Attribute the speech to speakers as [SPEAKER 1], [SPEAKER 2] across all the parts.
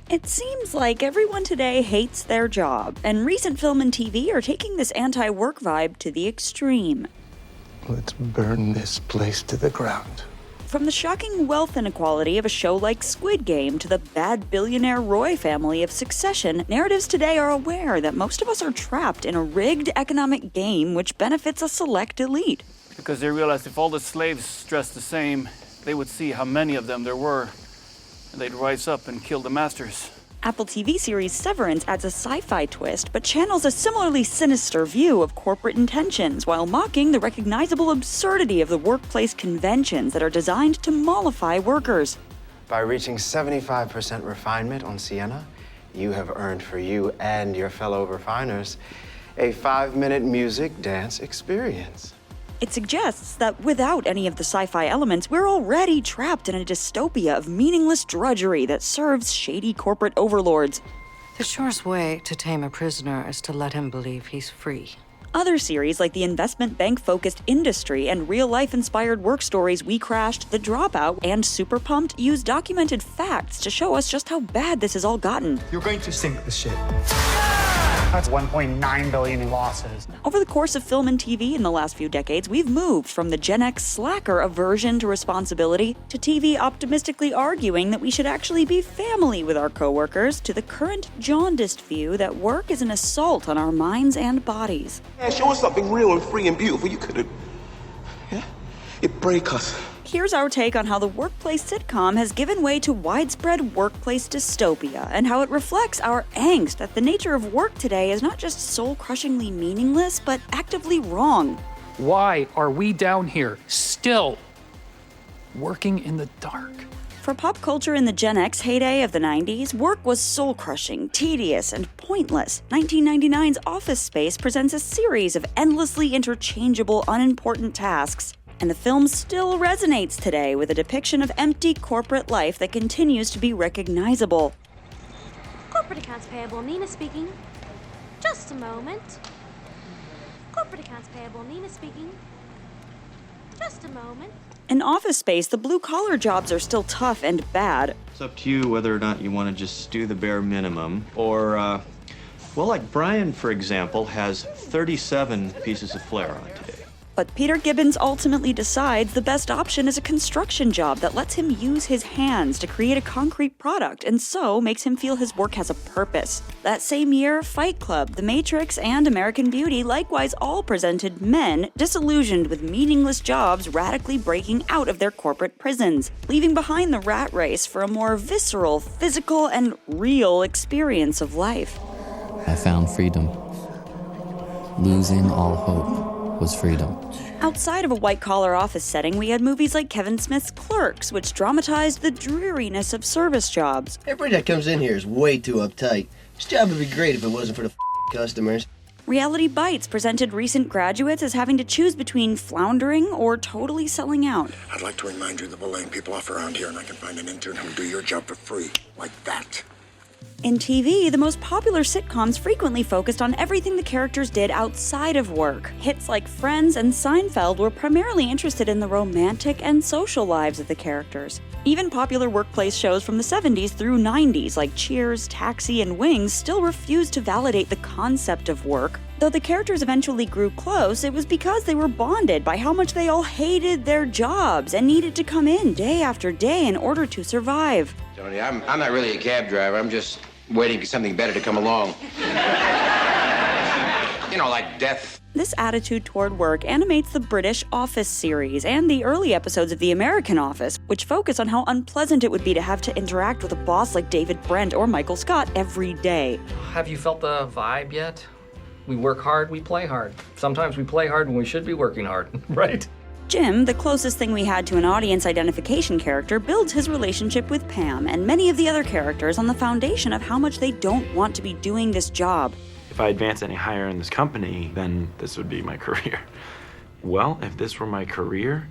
[SPEAKER 1] It seems like everyone today hates their job, and recent film and TV are taking this anti-work vibe to the extreme.
[SPEAKER 2] Let's burn this place to the ground.
[SPEAKER 1] From the shocking wealth inequality of a show like Squid Game to the bad billionaire Roy family of Succession, narratives today are aware that most of us are trapped in a rigged economic game which benefits a select elite.
[SPEAKER 3] Because they realized if all the slaves dressed the same, they would see how many of them there were, and they'd rise up and kill the masters.
[SPEAKER 1] Apple TV series Severance adds a sci-fi twist, but channels a similarly sinister view of corporate intentions while mocking the recognizable absurdity of the workplace conventions that are designed to mollify workers.
[SPEAKER 4] By reaching 75% refinement on Sienna, you have earned for you and your fellow refiners a 5-minute music dance experience.
[SPEAKER 1] It suggests that without any of the sci-fi elements, we're already trapped in a dystopia of meaningless drudgery that serves shady corporate overlords.
[SPEAKER 5] The surest way to tame a prisoner is to let him believe he's free.
[SPEAKER 1] Other series like the investment bank-focused Industry and real-life-inspired work stories We Crashed, The Dropout, and Super Pumped use documented facts to show us just how bad this has all gotten.
[SPEAKER 6] You're going to sink the ship. That's $1.9 billion in losses.
[SPEAKER 1] Over the course of film and TV in the last few decades, we've moved from the Gen X slacker aversion to responsibility to TV optimistically arguing that we should actually be family with our coworkers to the current jaundiced view that work is an assault on our minds and bodies.
[SPEAKER 7] Yeah, show us something real and free and beautiful. You could have... Yeah? It break us.
[SPEAKER 1] Here's our take on how the workplace sitcom has given way to widespread workplace dystopia and how it reflects our angst that the nature of work today is not just soul-crushingly meaningless, but actively wrong.
[SPEAKER 8] Why are we down here, still working in the dark?
[SPEAKER 1] For pop culture in the Gen X heyday of the 90s, work was soul-crushing, tedious, and pointless. 1999's Office Space presents a series of endlessly interchangeable, unimportant tasks, and the film still resonates today with a depiction of empty corporate life that continues to be recognizable.
[SPEAKER 9] Corporate accounts payable, Nina speaking. Just a moment. Corporate accounts payable, Nina speaking. Just a moment.
[SPEAKER 1] In Office Space, the blue-collar jobs are still tough and bad.
[SPEAKER 10] It's up to you whether or not you want to just do the bare minimum, or, well, like Brian, for example, has 37 pieces of flair on today.
[SPEAKER 1] But Peter Gibbons ultimately decides the best option is a construction job that lets him use his hands to create a concrete product, and so makes him feel his work has a purpose. That same year, Fight Club, The Matrix, and American Beauty likewise all presented men disillusioned with meaningless jobs radically breaking out of their corporate prisons, leaving behind the rat race for a more visceral, physical, and real experience of life.
[SPEAKER 11] I found freedom. Losing all hope was freedom.
[SPEAKER 1] Outside of a white-collar office setting, we had movies like Kevin Smith's Clerks, which dramatized the dreariness of service jobs.
[SPEAKER 12] Everybody that comes in here is way too uptight. This job would be great if it wasn't for the customers.
[SPEAKER 1] Reality Bites presented recent graduates as having to choose between floundering or totally selling out.
[SPEAKER 7] I'd like to remind you that we're laying people off around here, and I can find an intern who'll do your job for free, like that.
[SPEAKER 1] In TV, the most popular sitcoms frequently focused on everything the characters did outside of work. Hits like Friends and Seinfeld were primarily interested in the romantic and social lives of the characters. Even popular workplace shows from the 70s through 90s like Cheers, Taxi, and Wings still refused to validate the concept of work. Though the characters eventually grew close, it was because they were bonded by how much they all hated their jobs and needed to come in day after day in order to survive.
[SPEAKER 13] Tony, I'm not really a cab driver. I'm just waiting for something better to come along. You know, like death.
[SPEAKER 1] This attitude toward work animates the British Office series and the early episodes of The American Office, which focus on how unpleasant it would be to have to interact with a boss like David Brent or Michael Scott every day.
[SPEAKER 14] Have you felt the vibe yet? We work hard, we play hard. Sometimes we play hard when we should be working hard, right?
[SPEAKER 1] Jim, the closest thing we had to an audience identification character, builds his relationship with Pam and many of the other characters on the foundation of how much they don't want to be doing this job.
[SPEAKER 15] If I advance any higher in this company, then this would be my career. Well, if this were my career,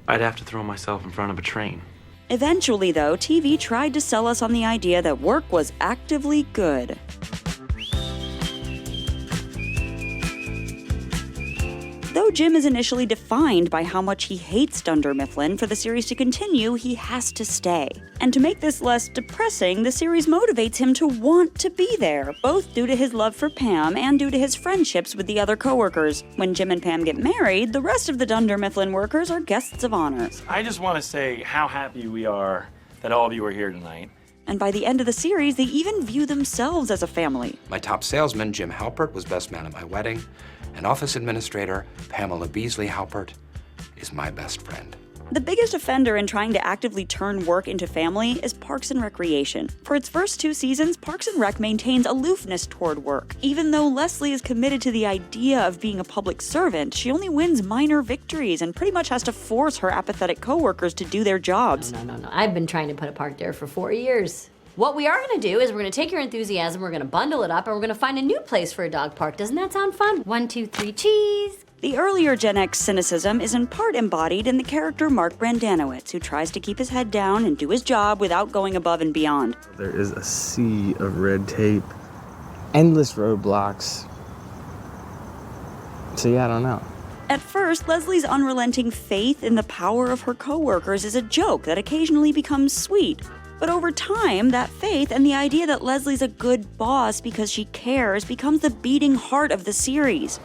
[SPEAKER 15] I'd have to throw myself in front of a train.
[SPEAKER 1] Eventually, though, TV tried to sell us on the idea that work was actively good. Though Though Jim is initially defined by how much he hates Dunder Mifflin, for the series to continue, he has to stay. And to make this less depressing, the series motivates him to want to be there, both due to his love for Pam and due to his friendships with the other coworkers. When Jim and Pam get married, the rest of the Dunder Mifflin workers are guests of honor.
[SPEAKER 15] I just want to say how happy we are that all of you are here tonight.
[SPEAKER 1] And by the end of the series, they even view themselves as a family.
[SPEAKER 16] My top salesman, Jim Halpert, was best man at my wedding, and office administrator, Pamela Beasley Halpert, is my best friend.
[SPEAKER 1] The biggest offender in trying to actively turn work into family is Parks and Recreation. For its first 2 seasons, Parks and Rec maintains aloofness toward work. Even though Leslie is committed to the idea of being a public servant, she only wins minor victories and pretty much has to force her apathetic coworkers to do their jobs.
[SPEAKER 17] No. I've been trying to put a park there for 4 years. What we are going to do is we're going to take your enthusiasm, we're going to bundle it up, and we're going to find a new place for a dog park. Doesn't that sound fun? 1, 2, 3, cheese!
[SPEAKER 1] The earlier Gen X cynicism is in part embodied in the character Mark Brandanowitz, who tries to keep his head down and do his job without going above and beyond.
[SPEAKER 18] There is a sea of red tape, endless roadblocks. So yeah, I don't know.
[SPEAKER 1] At first, Leslie's unrelenting faith in the power of her coworkers is a joke that occasionally becomes sweet. But over time, that faith and the idea that Leslie's a good boss because she cares becomes the beating heart of the series.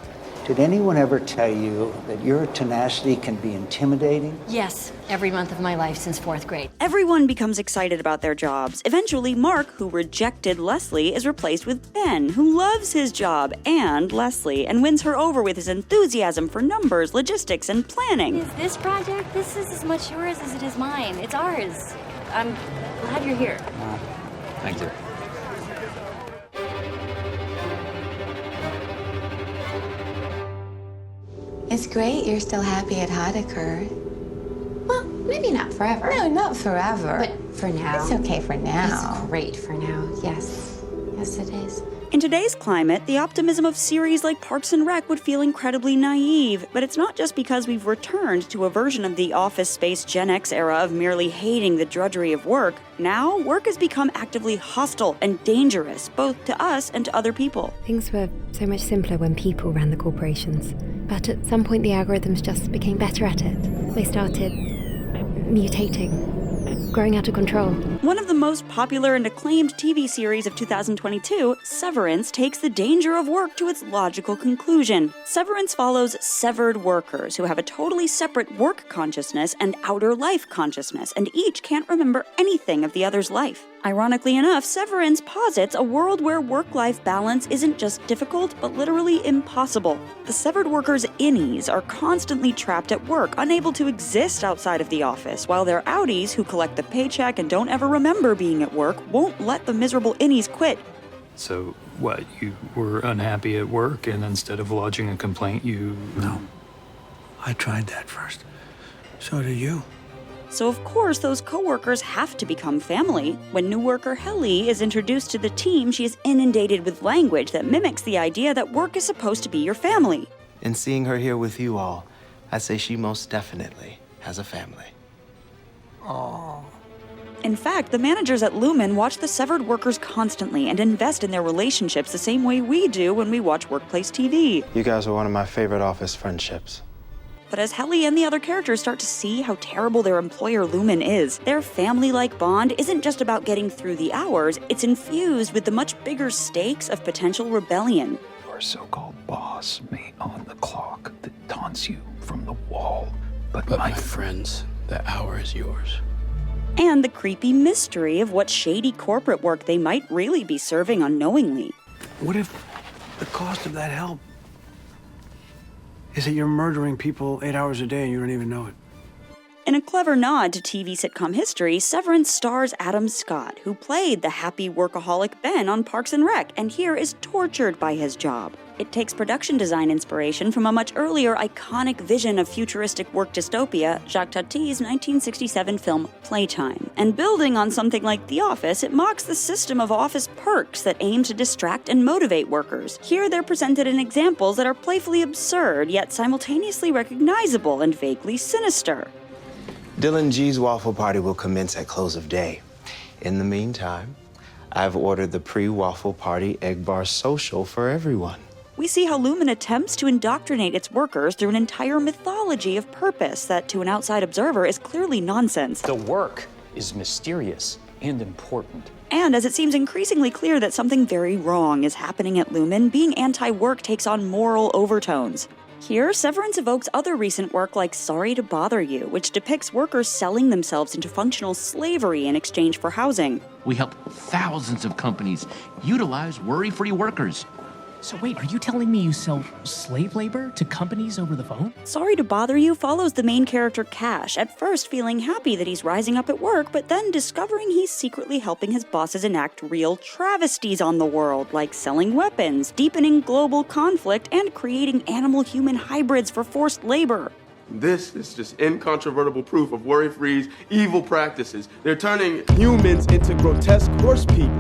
[SPEAKER 19] Did anyone ever tell you that your tenacity can be intimidating?
[SPEAKER 17] Yes, every month of my life since 4th grade.
[SPEAKER 1] Everyone becomes excited about their jobs. Eventually, Mark, who rejected Leslie, is replaced with Ben, who loves his job and Leslie, and wins her over with his enthusiasm for numbers, logistics, and planning.
[SPEAKER 17] Is this project? This is as much yours as it is mine. It's ours. I'm glad you're here.
[SPEAKER 11] Thank you.
[SPEAKER 20] It's great you're still happy at Hodeker. Well, maybe not forever. No, not forever. But for now. It's okay for now. It's great for now, yes. Yes, it is.
[SPEAKER 1] In today's climate, the optimism of series like Parks and Rec would feel incredibly naive, but it's not just because we've returned to a version of the Office Space Gen X era of merely hating the drudgery of work. Now, work has become actively hostile and dangerous, both to us and to other people.
[SPEAKER 21] Things were so much simpler when people ran the corporations, but at some point the algorithms just became better at it. They started mutating, growing out of control.
[SPEAKER 1] One of the most popular and acclaimed TV series of 2022, Severance, takes the danger of work to its logical conclusion. Severance follows severed workers who have a totally separate work consciousness and outer life consciousness, and each can't remember anything of the other's life. Ironically enough, Severance posits a world where work-life balance isn't just difficult, but literally impossible. The severed workers' innies are constantly trapped at work, unable to exist outside of the office, while their outies, who collect the paycheck and don't ever remember being at work, won't let the miserable innies quit.
[SPEAKER 8] So, what, you were unhappy at work, and instead of lodging a complaint, you...
[SPEAKER 2] No. I tried that first. So did you.
[SPEAKER 1] So of course those coworkers have to become family. When new worker Helly is introduced to the team, she is inundated with language that mimics the idea that work is supposed to be your family.
[SPEAKER 4] And seeing her here with you all, I'd say she most definitely has a family.
[SPEAKER 2] Oh.
[SPEAKER 1] In fact, the managers at Lumen watch the severed workers constantly and invest in their relationships the same way we do when we watch workplace TV.
[SPEAKER 4] You guys are one of my favorite office friendships.
[SPEAKER 1] But as Helly and the other characters start to see how terrible their employer Lumen is, their family-like bond isn't just about getting through the hours, it's infused with the much bigger stakes of potential rebellion.
[SPEAKER 8] Your so-called boss may on the clock that taunts you from the wall, but
[SPEAKER 22] my friends, the hour is yours.
[SPEAKER 1] And the creepy mystery of what shady corporate work they might really be serving unknowingly.
[SPEAKER 2] What if the cost of that help is that you're murdering people 8 hours a day and you don't even know it?
[SPEAKER 1] In a clever nod to TV sitcom history, Severance stars Adam Scott, who played the happy workaholic Ben on Parks and Rec, and here is tortured by his job. It takes production design inspiration from a much earlier iconic vision of futuristic work dystopia, Jacques Tati's 1967 film Playtime. And building on something like The Office, it mocks the system of office perks that aim to distract and motivate workers. Here they're presented in examples that are playfully absurd, yet simultaneously recognizable and vaguely sinister.
[SPEAKER 4] Dylan G's waffle party will commence at close of day. In the meantime, I've ordered the pre-waffle party egg bar social for everyone.
[SPEAKER 1] We see how Lumen attempts to indoctrinate its workers through an entire mythology of purpose that, to an outside observer, is clearly nonsense.
[SPEAKER 3] The work is mysterious and important.
[SPEAKER 1] And as it seems increasingly clear that something very wrong is happening at Lumen, being anti-work takes on moral overtones. Here, Severance evokes other recent work like Sorry to Bother You, which depicts workers selling themselves into functional slavery in exchange for housing.
[SPEAKER 5] We help thousands of companies utilize worry-free workers.
[SPEAKER 3] So wait, are you telling me you sell slave labor to companies over the phone?
[SPEAKER 1] Sorry to Bother You follows the main character Cash, at first feeling happy that he's rising up at work, but then discovering he's secretly helping his bosses enact real travesties on the world, like selling weapons, deepening global conflict, and creating animal-human hybrids for forced labor.
[SPEAKER 23] This is just incontrovertible proof of worry-free's evil practices. They're turning humans into grotesque horse people.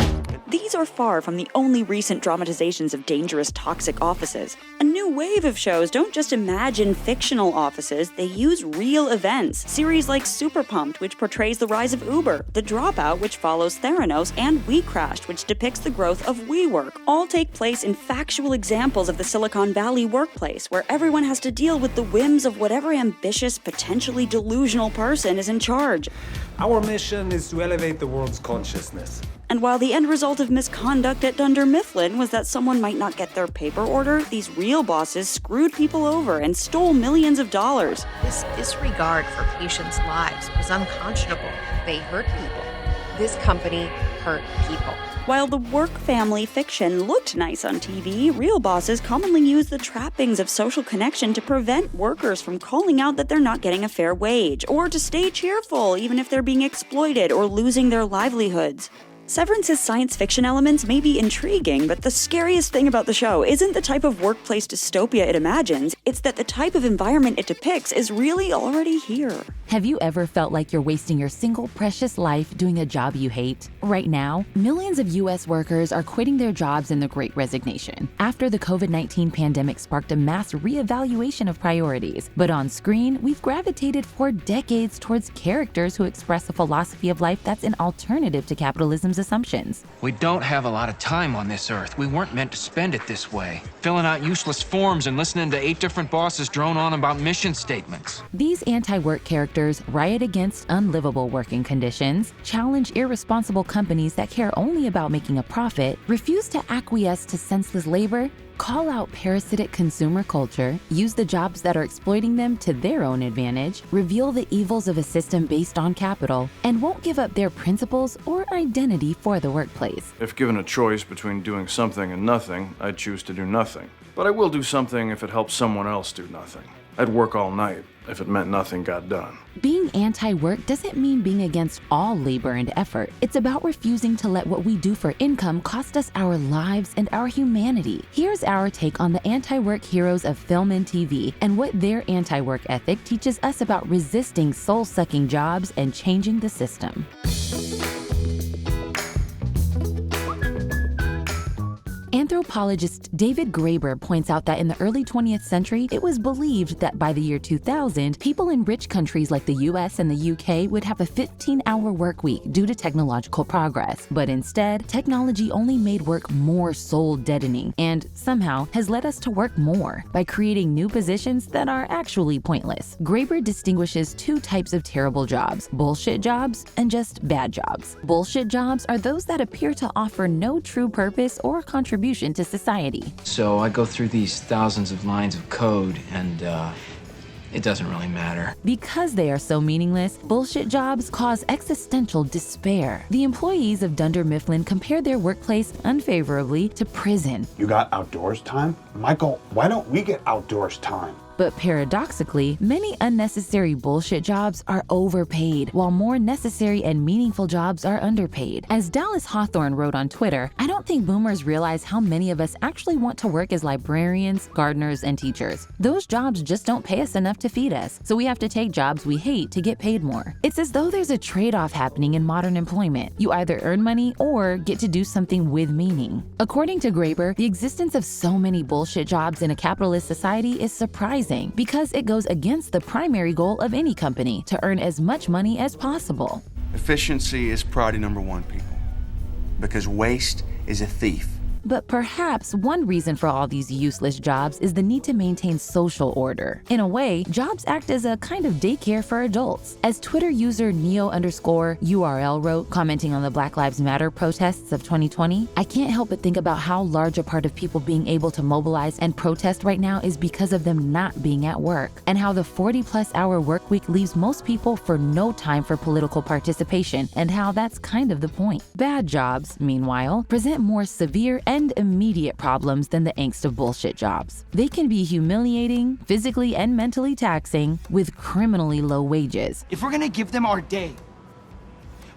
[SPEAKER 1] These are far from the only recent dramatizations of dangerous, toxic offices. A new wave of shows don't just imagine fictional offices, they use real events. Series like Super Pumped, which portrays the rise of Uber, The Dropout, which follows Theranos, and We Crashed, which depicts the growth of WeWork, all take place in factual examples of the Silicon Valley workplace, where everyone has to deal with the whims of whatever ambitious, potentially delusional person is in charge.
[SPEAKER 24] Our mission is to elevate the world's consciousness.
[SPEAKER 1] And while the end result of misconduct at Dunder Mifflin was that someone might not get their paper order, these real bosses screwed people over and stole millions of dollars.
[SPEAKER 25] This disregard for patients' lives was unconscionable. They hurt people. This company hurt people.
[SPEAKER 1] While the work family fiction looked nice on TV, real bosses commonly use the trappings of social connection to prevent workers from calling out that they're not getting a fair wage, or to stay cheerful even if they're being exploited or losing their livelihoods. Severance's science fiction elements may be intriguing, but the scariest thing about the show isn't the type of workplace dystopia it imagines, it's that the type of environment it depicts is really already here.
[SPEAKER 26] Have you ever felt like you're wasting your single precious life doing a job you hate? Right now, millions of U.S. workers are quitting their jobs in the Great Resignation, after the COVID-19 pandemic sparked a mass reevaluation of priorities. But on screen, we've gravitated for decades towards characters who express a philosophy of life that's an alternative to capitalism's assumptions.
[SPEAKER 13] We don't have a lot of time on this earth. We weren't meant to spend it this way. Filling out useless forms and listening to 8 different bosses drone on about mission statements.
[SPEAKER 26] These anti-work characters riot against unlivable working conditions, challenge irresponsible companies that care only about making a profit, refuse to acquiesce to senseless labor, call out parasitic consumer culture, use the jobs that are exploiting them to their own advantage, reveal the evils of a system based on capital, and won't give up their principles or identity for the workplace.
[SPEAKER 27] If given a choice between doing something and nothing, I'd choose to do nothing. But I will do something if it helps someone else do nothing. I'd work all night if it meant nothing got done.
[SPEAKER 26] Being anti-work doesn't mean being against all labor and effort. It's about refusing to let what we do for income cost us our lives and our humanity. Here's our take on the anti-work heroes of film and TV and what their anti-work ethic teaches us about resisting soul-sucking jobs and changing the system. Anthropologist David Graeber points out that in the early 20th century, it was believed that by the year 2000, people in rich countries like the US and the UK would have a 15-hour work week due to technological progress. But instead, technology only made work more soul-deadening and somehow has led us to work more by creating new positions that are actually pointless. Graeber distinguishes 2 types of terrible jobs: bullshit jobs and just bad jobs. Bullshit jobs are those that appear to offer no true purpose or contribution to society.
[SPEAKER 13] So I go through these thousands of lines of code and it doesn't really matter.
[SPEAKER 26] Because they are so meaningless, bullshit jobs cause existential despair. The employees of Dunder Mifflin compare their workplace unfavorably to prison.
[SPEAKER 6] You got outdoors time? Michael, why don't we get outdoors time?
[SPEAKER 26] But paradoxically, many unnecessary bullshit jobs are overpaid, while more necessary and meaningful jobs are underpaid. As Dallas Hawthorne wrote on Twitter, "I don't think boomers realize how many of us actually want to work as librarians, gardeners, and teachers. Those jobs just don't pay us enough to feed us, so we have to take jobs we hate to get paid more." It's as though there's a trade-off happening in modern employment. You either earn money or get to do something with meaning. According to Graeber, the existence of so many bullshit jobs in a capitalist society is surprising, because it goes against the primary goal of any company, to earn as much money as possible.
[SPEAKER 28] Efficiency is priority number 1, people. Because waste is a thief.
[SPEAKER 26] But perhaps one reason for all these useless jobs is the need to maintain social order. In a way, jobs act as a kind of daycare for adults. As Twitter user Neo_URL wrote, commenting on the Black Lives Matter protests of 2020, I can't help but think about how large a part of people being able to mobilize and protest right now is because of them not being at work, and how the 40+ hour work week leaves most people for no time for political participation, and how that's kind of the point. Bad jobs, meanwhile, present more severe and immediate problems than the angst of bullshit jobs. They can be humiliating, physically and mentally taxing, with criminally low wages.
[SPEAKER 7] If we're gonna give them our day,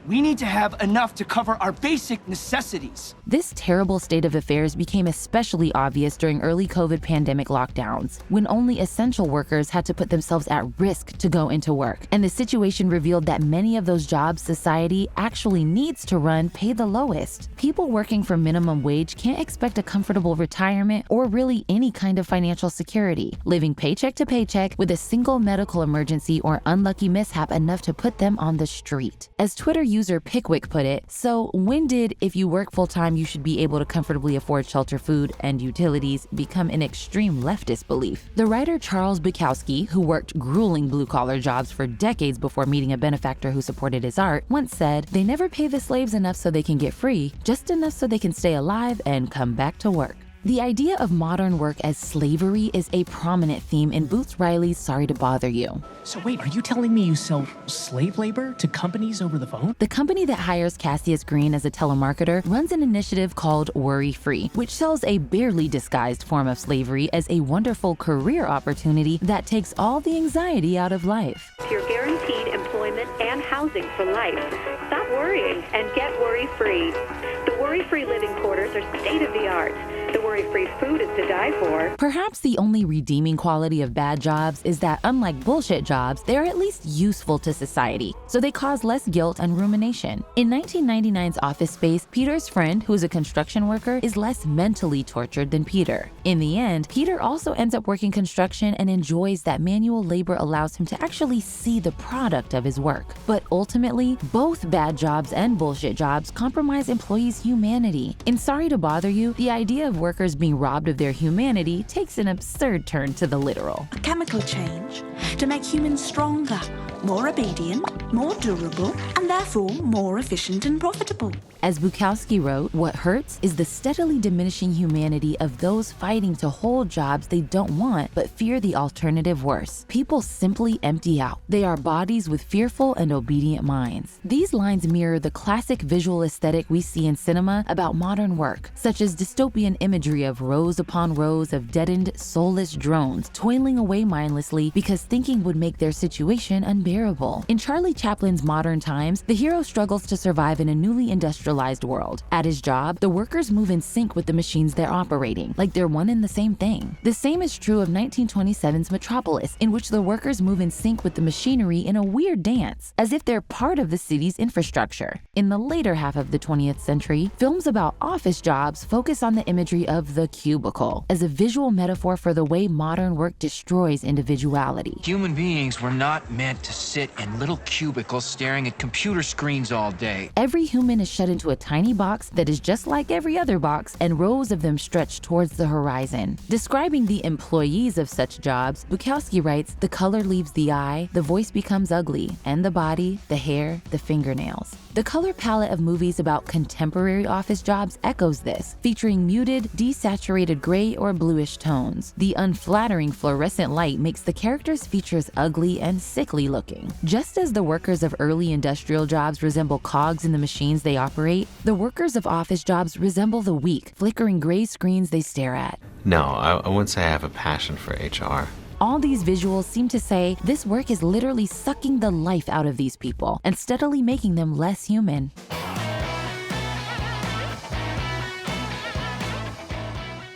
[SPEAKER 7] we need to have enough to cover our basic necessities.
[SPEAKER 26] This terrible state of affairs became especially obvious during early COVID pandemic lockdowns, when only essential workers had to put themselves at risk to go into work. And the situation revealed that many of those jobs society actually needs to run pay the lowest. People working for minimum wage can't expect a comfortable retirement or really any kind of financial security, living paycheck to paycheck with a single medical emergency or unlucky mishap enough to put them on the street. As Twitter user Pickwick put it, so when did if you work full-time you should be able to comfortably afford shelter, food, and utilities become an extreme leftist belief? The writer Charles Bukowski, who worked grueling blue-collar jobs for decades before meeting a benefactor who supported his art, once said, they never pay the slaves enough so they can get free, just enough so they can stay alive and come back to work. The idea of modern work as slavery is a prominent theme in Boots Riley's Sorry to Bother You.
[SPEAKER 3] So wait, are you telling me you sell slave labor to companies over the phone?
[SPEAKER 26] The company that hires Cassius Green as a telemarketer runs an initiative called Worry Free, which sells a barely disguised form of slavery as a wonderful career opportunity that takes all the anxiety out of life.
[SPEAKER 9] You're guaranteed employment and housing for life. Stop worrying and get worry-free. The worry-free living quarters are state-of-the-art. The worry-free food is to die for.
[SPEAKER 26] Perhaps the only redeeming quality of bad jobs is that, unlike bullshit jobs, they're at least useful to society, so they cause less guilt and rumination. In 1999's Office Space, Peter's friend, who is a construction worker, is less mentally tortured than Peter. In the end, Peter also ends up working construction and enjoys that manual labor allows him to actually see the product of his work. But ultimately, both bad jobs and bullshit jobs compromise employees' humanity. In Sorry to Bother You, the idea of workers being robbed of their humanity takes an absurd turn to the literal.
[SPEAKER 10] A chemical change to make humans stronger, more obedient, more durable, and therefore more efficient and profitable.
[SPEAKER 26] As Bukowski wrote, what hurts is the steadily diminishing humanity of those fighting to hold jobs they don't want but fear the alternative worse. People simply empty out. They are bodies with fearful and obedient minds. These lines mirror the classic visual aesthetic we see in cinema about modern work, such as dystopian imagery of rows upon rows of deadened, soulless drones toiling away mindlessly because thinking would make their situation unbearable. In Charlie Chaplin's Modern Times, the hero struggles to survive in a newly industrialized world. At his job, the workers move in sync with the machines they're operating, like they're one and the same thing. The same is true of 1927's Metropolis, in which the workers move in sync with the machinery in a weird dance, as if they're part of the city's infrastructure. In the later half of the 20th century, films about office jobs focus on the imagery of the cubicle as a visual metaphor for the way modern work destroys individuality.
[SPEAKER 13] Human beings were not meant to sit in little cubicles staring at computer screens all day.
[SPEAKER 26] Every human is shut into a tiny box that is just like every other box, and rows of them stretch towards the horizon. Describing the employees of such jobs, Bukowski writes, the color leaves the eye, the voice becomes ugly, and the body, the hair, the fingernails. The color palette of movies about contemporary office jobs echoes this, featuring muted, desaturated gray or bluish tones. The unflattering fluorescent light makes the characters' features ugly and sickly looking. Just as the workers of early industrial jobs resemble cogs in the machines they operate, the workers of office jobs resemble the weak, flickering gray screens they stare at.
[SPEAKER 12] No, I wouldn't say I have a passion for HR.
[SPEAKER 26] All these visuals seem to say this work is literally sucking the life out of these people and steadily making them less human.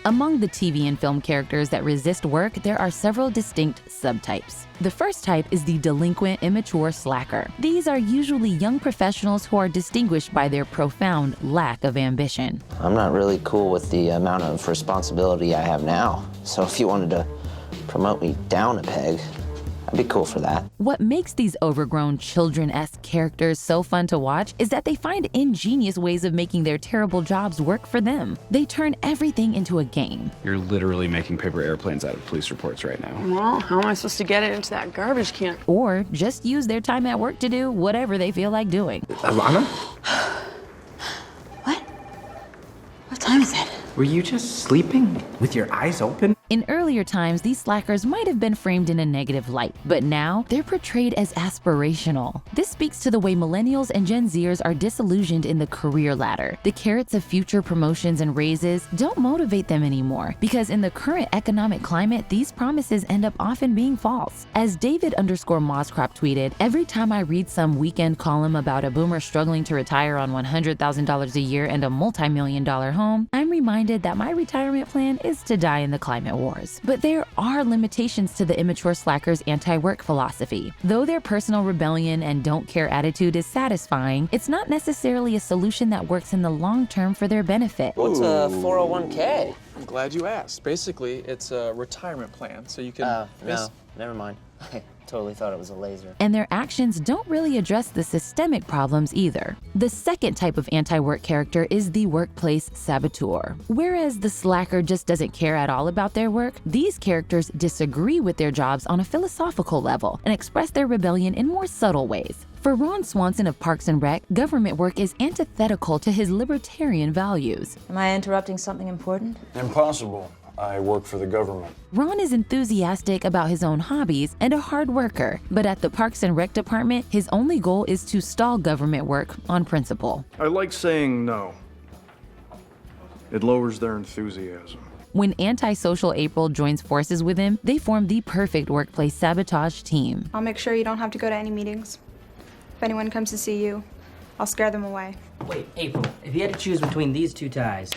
[SPEAKER 26] Among the TV and film characters that resist work, there are several distinct subtypes. The first type is the delinquent, immature slacker. These are usually young professionals who are distinguished by their profound lack of ambition.
[SPEAKER 14] I'm not really cool with the amount of responsibility I have now, so if you wanted to promote me down a peg, I'd be cool for that.
[SPEAKER 26] What makes these overgrown children-esque characters so fun to watch is that they find ingenious ways of making their terrible jobs work for them. They turn everything into a game.
[SPEAKER 11] You're literally making paper airplanes out of police reports right now.
[SPEAKER 15] Well, how am I supposed to get it into that garbage can?
[SPEAKER 26] Or just use their time at work to do whatever they feel like doing.
[SPEAKER 11] Alana?
[SPEAKER 15] What time is it?
[SPEAKER 3] Were you just sleeping with your eyes open?
[SPEAKER 26] In earlier times, these slackers might have been framed in a negative light, but now they're portrayed as aspirational. This speaks to the way millennials and Gen Zers are disillusioned in the career ladder. The carrots of future promotions and raises don't motivate them anymore, because in the current economic climate, these promises end up often being false. As David_Moscrop tweeted, every time I read some weekend column about a boomer struggling to retire on $100,000 a year and a multi-million-dollar home, I'm reminded that my retirement plan is to die in the climate wars. But there are limitations to the immature slackers' anti-work philosophy. Though their personal rebellion and don't care attitude is satisfying, it's not necessarily a solution that works in the long term for their benefit.
[SPEAKER 14] What's a 401k?
[SPEAKER 16] I'm glad you asked. Basically, it's a retirement plan, so you can...
[SPEAKER 14] No, never mind. I totally thought it was a laser.
[SPEAKER 26] And their actions don't really address the systemic problems either. The second type of anti-work character is the workplace saboteur. Whereas the slacker just doesn't care at all about their work, these characters disagree with their jobs on a philosophical level and express their rebellion in more subtle ways. For Ron Swanson of Parks and Rec, government work is antithetical to his libertarian values.
[SPEAKER 17] Am I interrupting something important?
[SPEAKER 27] Impossible. I work for the government.
[SPEAKER 26] Ron is enthusiastic about his own hobbies and a hard worker, but at the Parks and Rec department, his only goal is to stall government work on principle.
[SPEAKER 27] I like saying no. It lowers their enthusiasm.
[SPEAKER 26] When antisocial April joins forces with him, they form the perfect workplace sabotage team.
[SPEAKER 18] I'll make sure you don't have to go to any meetings. If anyone comes to see you, I'll scare them away.
[SPEAKER 19] Wait, April, if you had to choose between these two ties...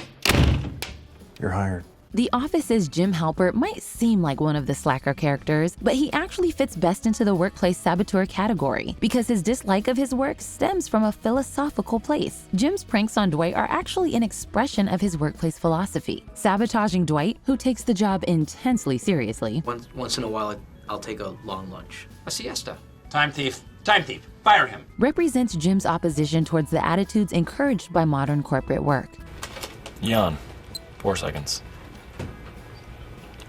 [SPEAKER 27] You're hired.
[SPEAKER 26] The Office's Jim Halpert might seem like one of the slacker characters, but he actually fits best into the workplace saboteur category because his dislike of his work stems from a philosophical place. Jim's pranks on Dwight are actually an expression of his workplace philosophy. Sabotaging Dwight, who takes the job intensely seriously.
[SPEAKER 19] Once in a while, I'll take a long lunch. A siesta.
[SPEAKER 20] Time thief. Time thief. Fire him.
[SPEAKER 26] Represents Jim's opposition towards the attitudes encouraged by modern corporate work.
[SPEAKER 28] Yawn. 4 seconds.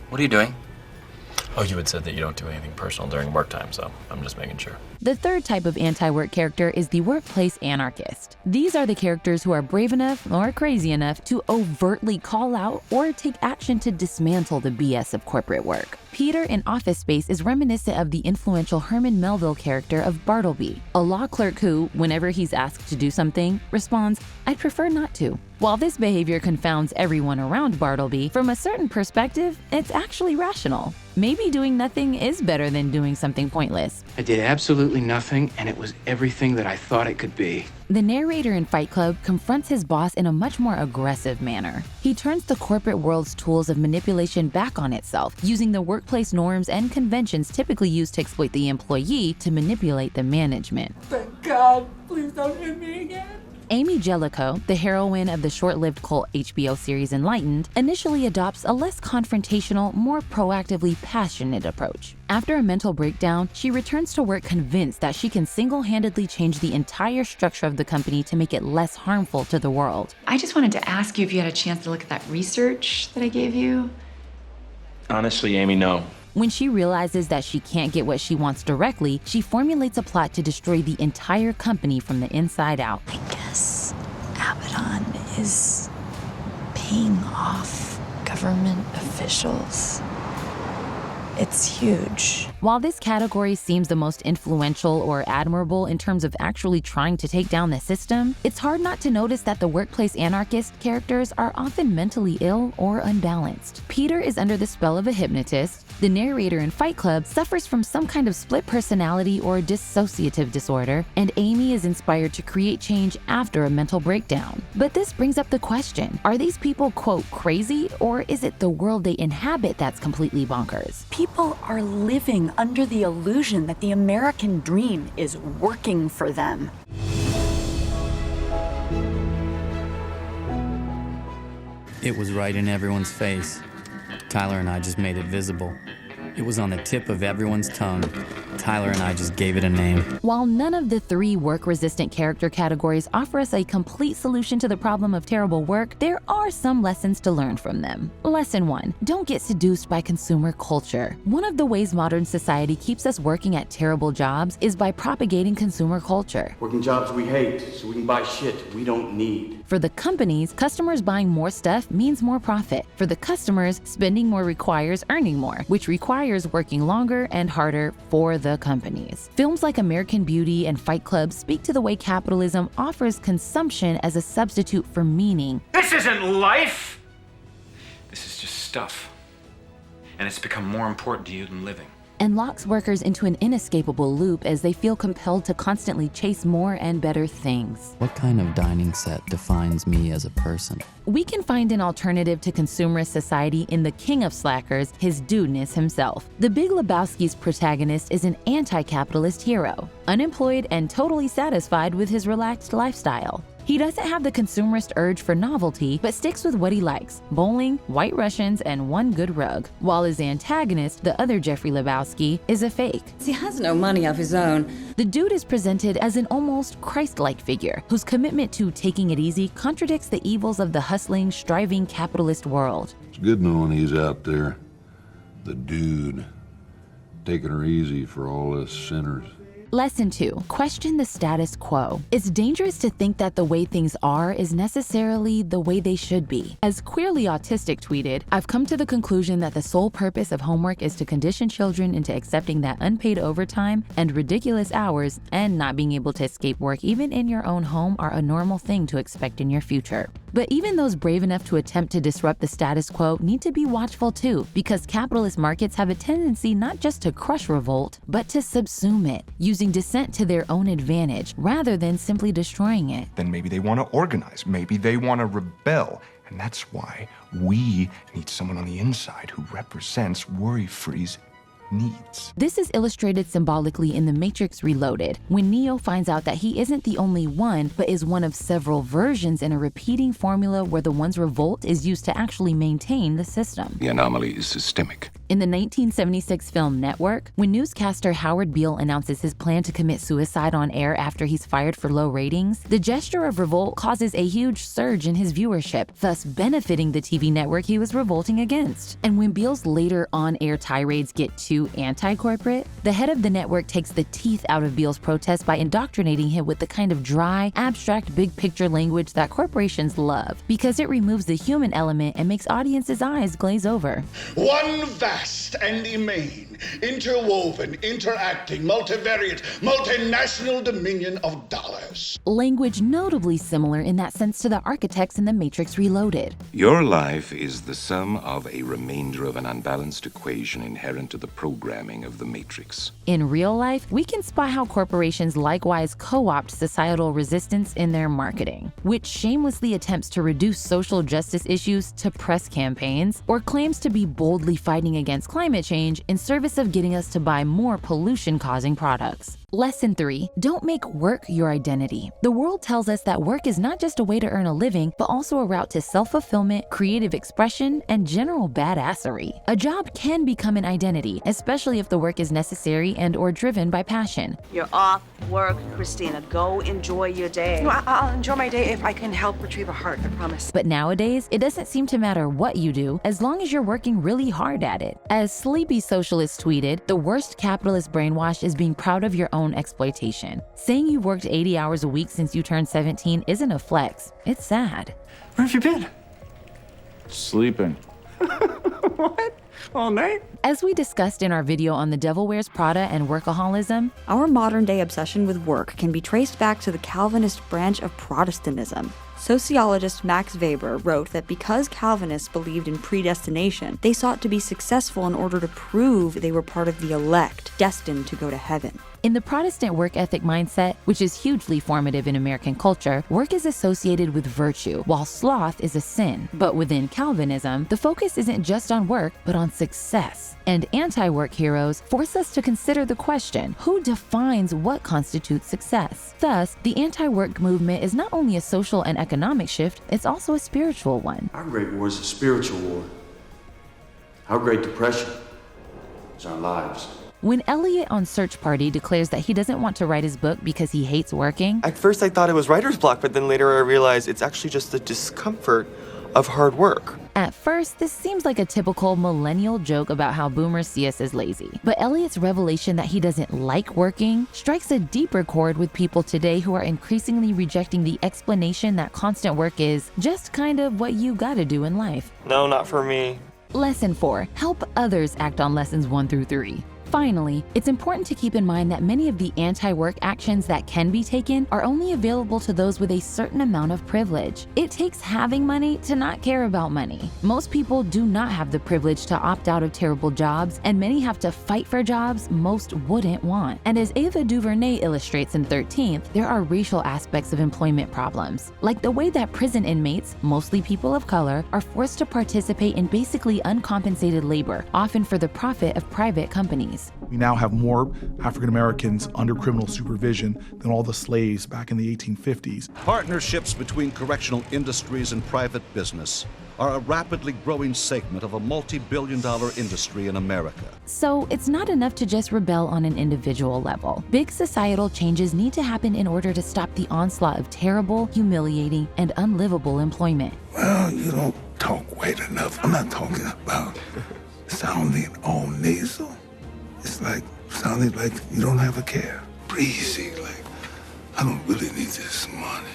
[SPEAKER 20] What are you doing?
[SPEAKER 28] Oh, you had said that you don't do anything personal during work time, so I'm just making sure.
[SPEAKER 26] The third type of anti-work character is the workplace anarchist. These are the characters who are brave enough or crazy enough to overtly call out or take action to dismantle the BS of corporate work. Peter in Office Space is reminiscent of the influential Herman Melville character of Bartleby, a law clerk who, whenever he's asked to do something, responds, "I'd prefer not to." While this behavior confounds everyone around Bartleby, from a certain perspective, it's actually rational. Maybe doing nothing is better than doing something pointless.
[SPEAKER 13] I did absolutely nothing, and it was everything that I thought it could be.
[SPEAKER 26] The narrator in Fight Club confronts his boss in a much more aggressive manner. He turns the corporate world's tools of manipulation back on itself, using the workplace norms and conventions typically used to exploit the employee to manipulate the management.
[SPEAKER 19] Thank God. Please don't hit me again.
[SPEAKER 26] Amy Jellicoe, the heroine of the short-lived cult HBO series Enlightened, initially adopts a less confrontational, more proactively passionate approach. After a mental breakdown, she returns to work convinced that she can single-handedly change the entire structure of the company to make it less harmful to the world.
[SPEAKER 29] I just wanted to ask you if you had a chance to look at that research that I gave you.
[SPEAKER 28] Honestly, Amy, no.
[SPEAKER 26] When she realizes that she can't get what she wants directly, she formulates a plot to destroy the entire company from the inside out.
[SPEAKER 10] I guess Abaddon is paying off government officials. It's huge.
[SPEAKER 26] While this category seems the most influential or admirable in terms of actually trying to take down the system, it's hard not to notice that the workplace anarchist characters are often mentally ill or unbalanced. Peter is under the spell of a hypnotist. The narrator in Fight Club suffers from some kind of split personality or dissociative disorder, and Amy is inspired to create change after a mental breakdown. But this brings up the question, are these people, quote, crazy, or is it the world they inhabit that's completely bonkers?
[SPEAKER 1] People are living under the illusion that the American dream is working for them.
[SPEAKER 30] It was right in everyone's face. Tyler and I just made it visible.
[SPEAKER 2] It was on the tip of everyone's tongue. Tyler and I just gave it a name.
[SPEAKER 26] While none of the 3 work-resistant character categories offer us a complete solution to the problem of terrible work, there are some lessons to learn from them. Lesson 1. Don't get seduced by consumer culture. One of the ways modern society keeps us working at terrible jobs is by propagating consumer culture.
[SPEAKER 4] Working jobs we hate so we can buy shit we don't need.
[SPEAKER 26] For the companies, customers buying more stuff means more profit. For the customers, spending more requires earning more, which requires working longer and harder for the companies. Films like American Beauty and Fight Club speak to the way capitalism offers consumption as a substitute for meaning.
[SPEAKER 13] This isn't life! This is just stuff. And it's become more important to you than living.
[SPEAKER 26] And locks workers into an inescapable loop as they feel compelled to constantly chase more and better things.
[SPEAKER 2] What kind of dining set defines me as a person?
[SPEAKER 26] We can find an alternative to consumerist society in the king of slackers, his dudeness himself. The Big Lebowski's protagonist is an anti-capitalist hero, unemployed and totally satisfied with his relaxed lifestyle. He doesn't have the consumerist urge for novelty, but sticks with what he likes: bowling, White Russians, and one good rug. While his antagonist, the other Jeffrey Lebowski, is a fake.
[SPEAKER 15] He has no money of his own.
[SPEAKER 26] The dude is presented as an almost Christ-like figure, whose commitment to taking it easy contradicts the evils of the hustling, striving capitalist world.
[SPEAKER 5] It's good knowing he's out there, the dude, taking her easy for all us sinners.
[SPEAKER 26] Lesson 2. Question the status quo. It's dangerous to think that the way things are is necessarily the way they should be. As Queerly Autistic tweeted, "I've come to the conclusion that the sole purpose of homework is to condition children into accepting that unpaid overtime and ridiculous hours and not being able to escape work even in your own home are a normal thing to expect in your future." But even those brave enough to attempt to disrupt the status quo need to be watchful too, because capitalist markets have a tendency not just to crush revolt, but to subsume it, using dissent to their own advantage rather than simply destroying it.
[SPEAKER 8] Then maybe they want to organize, maybe they want to rebel. And that's why we need someone on the inside who represents worry-free's needs.
[SPEAKER 26] This is illustrated symbolically in The Matrix Reloaded, when Neo finds out that he isn't the only one, but is one of several versions in a repeating formula where the one's revolt is used to actually maintain the system.
[SPEAKER 21] The anomaly is systemic.
[SPEAKER 26] In the 1976 film Network, when newscaster Howard Beale announces his plan to commit suicide on air after he's fired for low ratings, the gesture of revolt causes a huge surge in his viewership, thus benefiting the TV network he was revolting against. And when Beale's later on-air tirades get too anti-corporate, the head of the network takes the teeth out of Beale's protest by indoctrinating him with the kind of dry, abstract, big-picture language that corporations love, because it removes the human element and makes audiences' eyes glaze over.
[SPEAKER 22] One vast and immane, interwoven, interacting, multivariate, multinational dominion of dollars.
[SPEAKER 26] Language notably similar in that sense to the architects in The Matrix Reloaded.
[SPEAKER 21] Your life is the sum of a remainder of an unbalanced equation inherent to the programming of the Matrix.
[SPEAKER 26] In real life, we can spot how corporations likewise co-opt societal resistance in their marketing, which shamelessly attempts to reduce social justice issues to press campaigns, or claims to be boldly fighting against climate change in service of getting us to buy more pollution-causing products. Lesson 3. Don't make work your identity. The world tells us that work is not just a way to earn a living, but also a route to self-fulfillment, creative expression, and general badassery. A job can become an identity, especially if the work is necessary and or driven by passion.
[SPEAKER 23] You're off work, Christina. Go enjoy your day.
[SPEAKER 18] No, I'll enjoy my day if I can help retrieve a heart, I promise.
[SPEAKER 26] But nowadays, it doesn't seem to matter what you do, as long as you're working really hard at it. As Sleepy Socialist tweeted, the worst capitalist brainwash is being proud of your own exploitation. Saying you've worked 80 hours a week since you turned 17 isn't a flex. It's sad.
[SPEAKER 6] Where have you been?
[SPEAKER 27] Sleeping.
[SPEAKER 6] What? All night?
[SPEAKER 26] As we discussed in our video on The Devil Wears Prada and workaholism,
[SPEAKER 1] our modern-day obsession with work can be traced back to the Calvinist branch of Protestantism. Sociologist Max Weber wrote that because Calvinists believed in predestination, they sought to be successful in order to prove they were part of the elect, destined to go to heaven.
[SPEAKER 26] In the Protestant work ethic mindset, which is hugely formative in American culture, work is associated with virtue, while sloth is a sin. But within Calvinism, the focus isn't just on work, but on success. And anti-work heroes force us to consider the question, who defines what constitutes success? Thus, the anti-work movement is not only a social and economic shift, it's also a spiritual one.
[SPEAKER 4] Our Great War is a spiritual war. Our Great Depression, It's our lives.
[SPEAKER 26] When Elliot on Search Party declares that he doesn't want to write his book because he hates working,
[SPEAKER 3] at first I thought it was writer's block, but then later I realized it's actually just the discomfort of hard work.
[SPEAKER 26] At first, this seems like a typical millennial joke about how boomers see us as lazy. But Elliot's revelation that he doesn't like working strikes a deeper chord with people today who are increasingly rejecting the explanation that constant work is just kind of what you gotta do in life.
[SPEAKER 3] No, not for me.
[SPEAKER 26] Lesson 4. Help others act on lessons 1 through 3. Finally, it's important to keep in mind that many of the anti-work actions that can be taken are only available to those with a certain amount of privilege. It takes having money to not care about money. Most people do not have the privilege to opt out of terrible jobs, and many have to fight for jobs most wouldn't want. And as Ava DuVernay illustrates in 13th, there are racial aspects of employment problems, like the way that prison inmates, mostly people of color, are forced to participate in basically uncompensated labor, often for the profit of private companies.
[SPEAKER 7] We now have more African Americans under criminal supervision than all the slaves back in the 1850s.
[SPEAKER 9] Partnerships between correctional industries and private business are a rapidly growing segment of a multi-billion-dollar industry in America.
[SPEAKER 26] So it's not enough to just rebel on an individual level. Big societal changes need to happen in order to stop the onslaught of terrible, humiliating, and unlivable employment.
[SPEAKER 11] Well, you don't talk white enough. I'm not talking about sounding all nasal. It's like sounding like you don't have a care. Breezy, like I don't really need this money.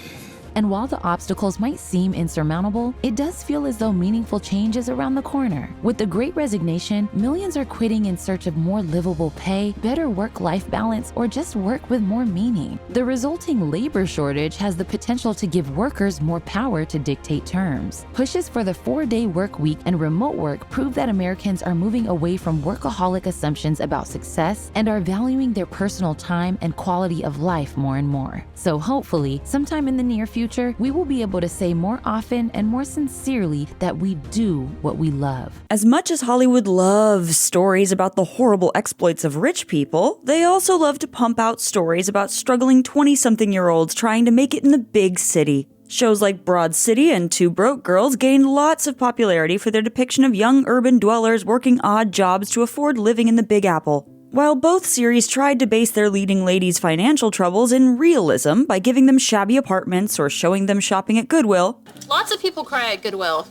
[SPEAKER 26] And while the obstacles might seem insurmountable, it does feel as though meaningful change is around the corner. With the Great Resignation, millions are quitting in search of more livable pay, better work-life balance, or just work with more meaning. The resulting labor shortage has the potential to give workers more power to dictate terms. Pushes for the 4-day work week and remote work prove that Americans are moving away from workaholic assumptions about success and are valuing their personal time and quality of life more and more. So hopefully, sometime in the near future, we will be able to say more often and more sincerely that we do what we love.
[SPEAKER 1] As much as Hollywood loves stories about the horrible exploits of rich people, they also love to pump out stories about struggling 20-something-year-olds trying to make it in the big city. Shows like Broad City and Two Broke Girls gained lots of popularity for their depiction of young urban dwellers working odd jobs to afford living in the Big Apple. While both series tried to base their leading ladies' financial troubles in realism by giving them shabby apartments or showing them shopping at Goodwill,
[SPEAKER 12] lots of people cry at Goodwill.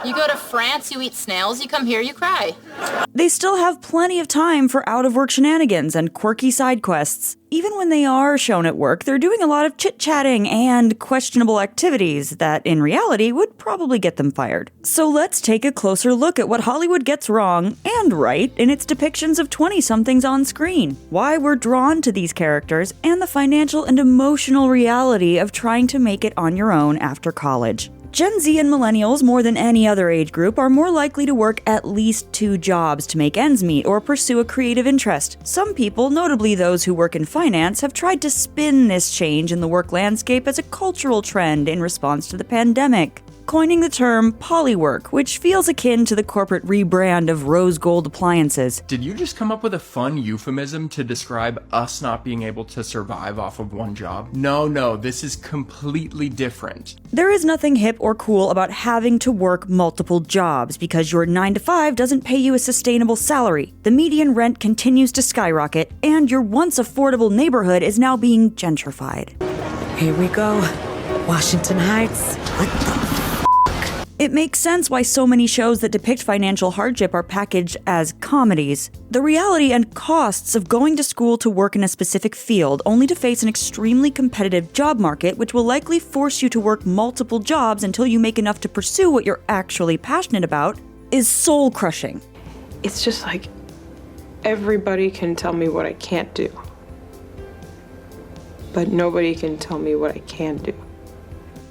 [SPEAKER 12] You go to France, you eat snails, you come here, you cry.
[SPEAKER 1] they still have plenty of time for out-of-work shenanigans and quirky side quests. Even when they are shown at work, they're doing a lot of chit-chatting and questionable activities that, in reality, would probably get them fired. So let's take a closer look at what Hollywood gets wrong and right in its depictions of 20-somethings on screen, why we're drawn to these characters, and the financial and emotional reality of trying to make it on your own after college. Gen Z and millennials, more than any other age group, are more likely to work at least 2 jobs to make ends meet or pursue a creative interest. Some people, notably those who work in finance, have tried to spin this change in the work landscape as a cultural trend in response to the pandemic, coining the term polywork, which feels akin to the corporate rebrand of rose gold appliances.
[SPEAKER 14] Did you just come up with a fun euphemism to describe us not being able to survive off of one job? No, this is completely different.
[SPEAKER 1] There is nothing hip or cool about having to work multiple jobs because your 9-to-5 doesn't pay you a sustainable salary. The median rent continues to skyrocket, and your once affordable neighborhood is now being gentrified.
[SPEAKER 16] Here we go. Washington Heights. What the
[SPEAKER 1] It makes sense why so many shows that depict financial hardship are packaged as comedies. The reality and costs of going to school to work in a specific field only to face an extremely competitive job market which will likely force you to work multiple jobs until you make enough to pursue what you're actually passionate about is soul-crushing.
[SPEAKER 24] It's just like everybody can tell me what I can't do, but nobody can tell me what I can do.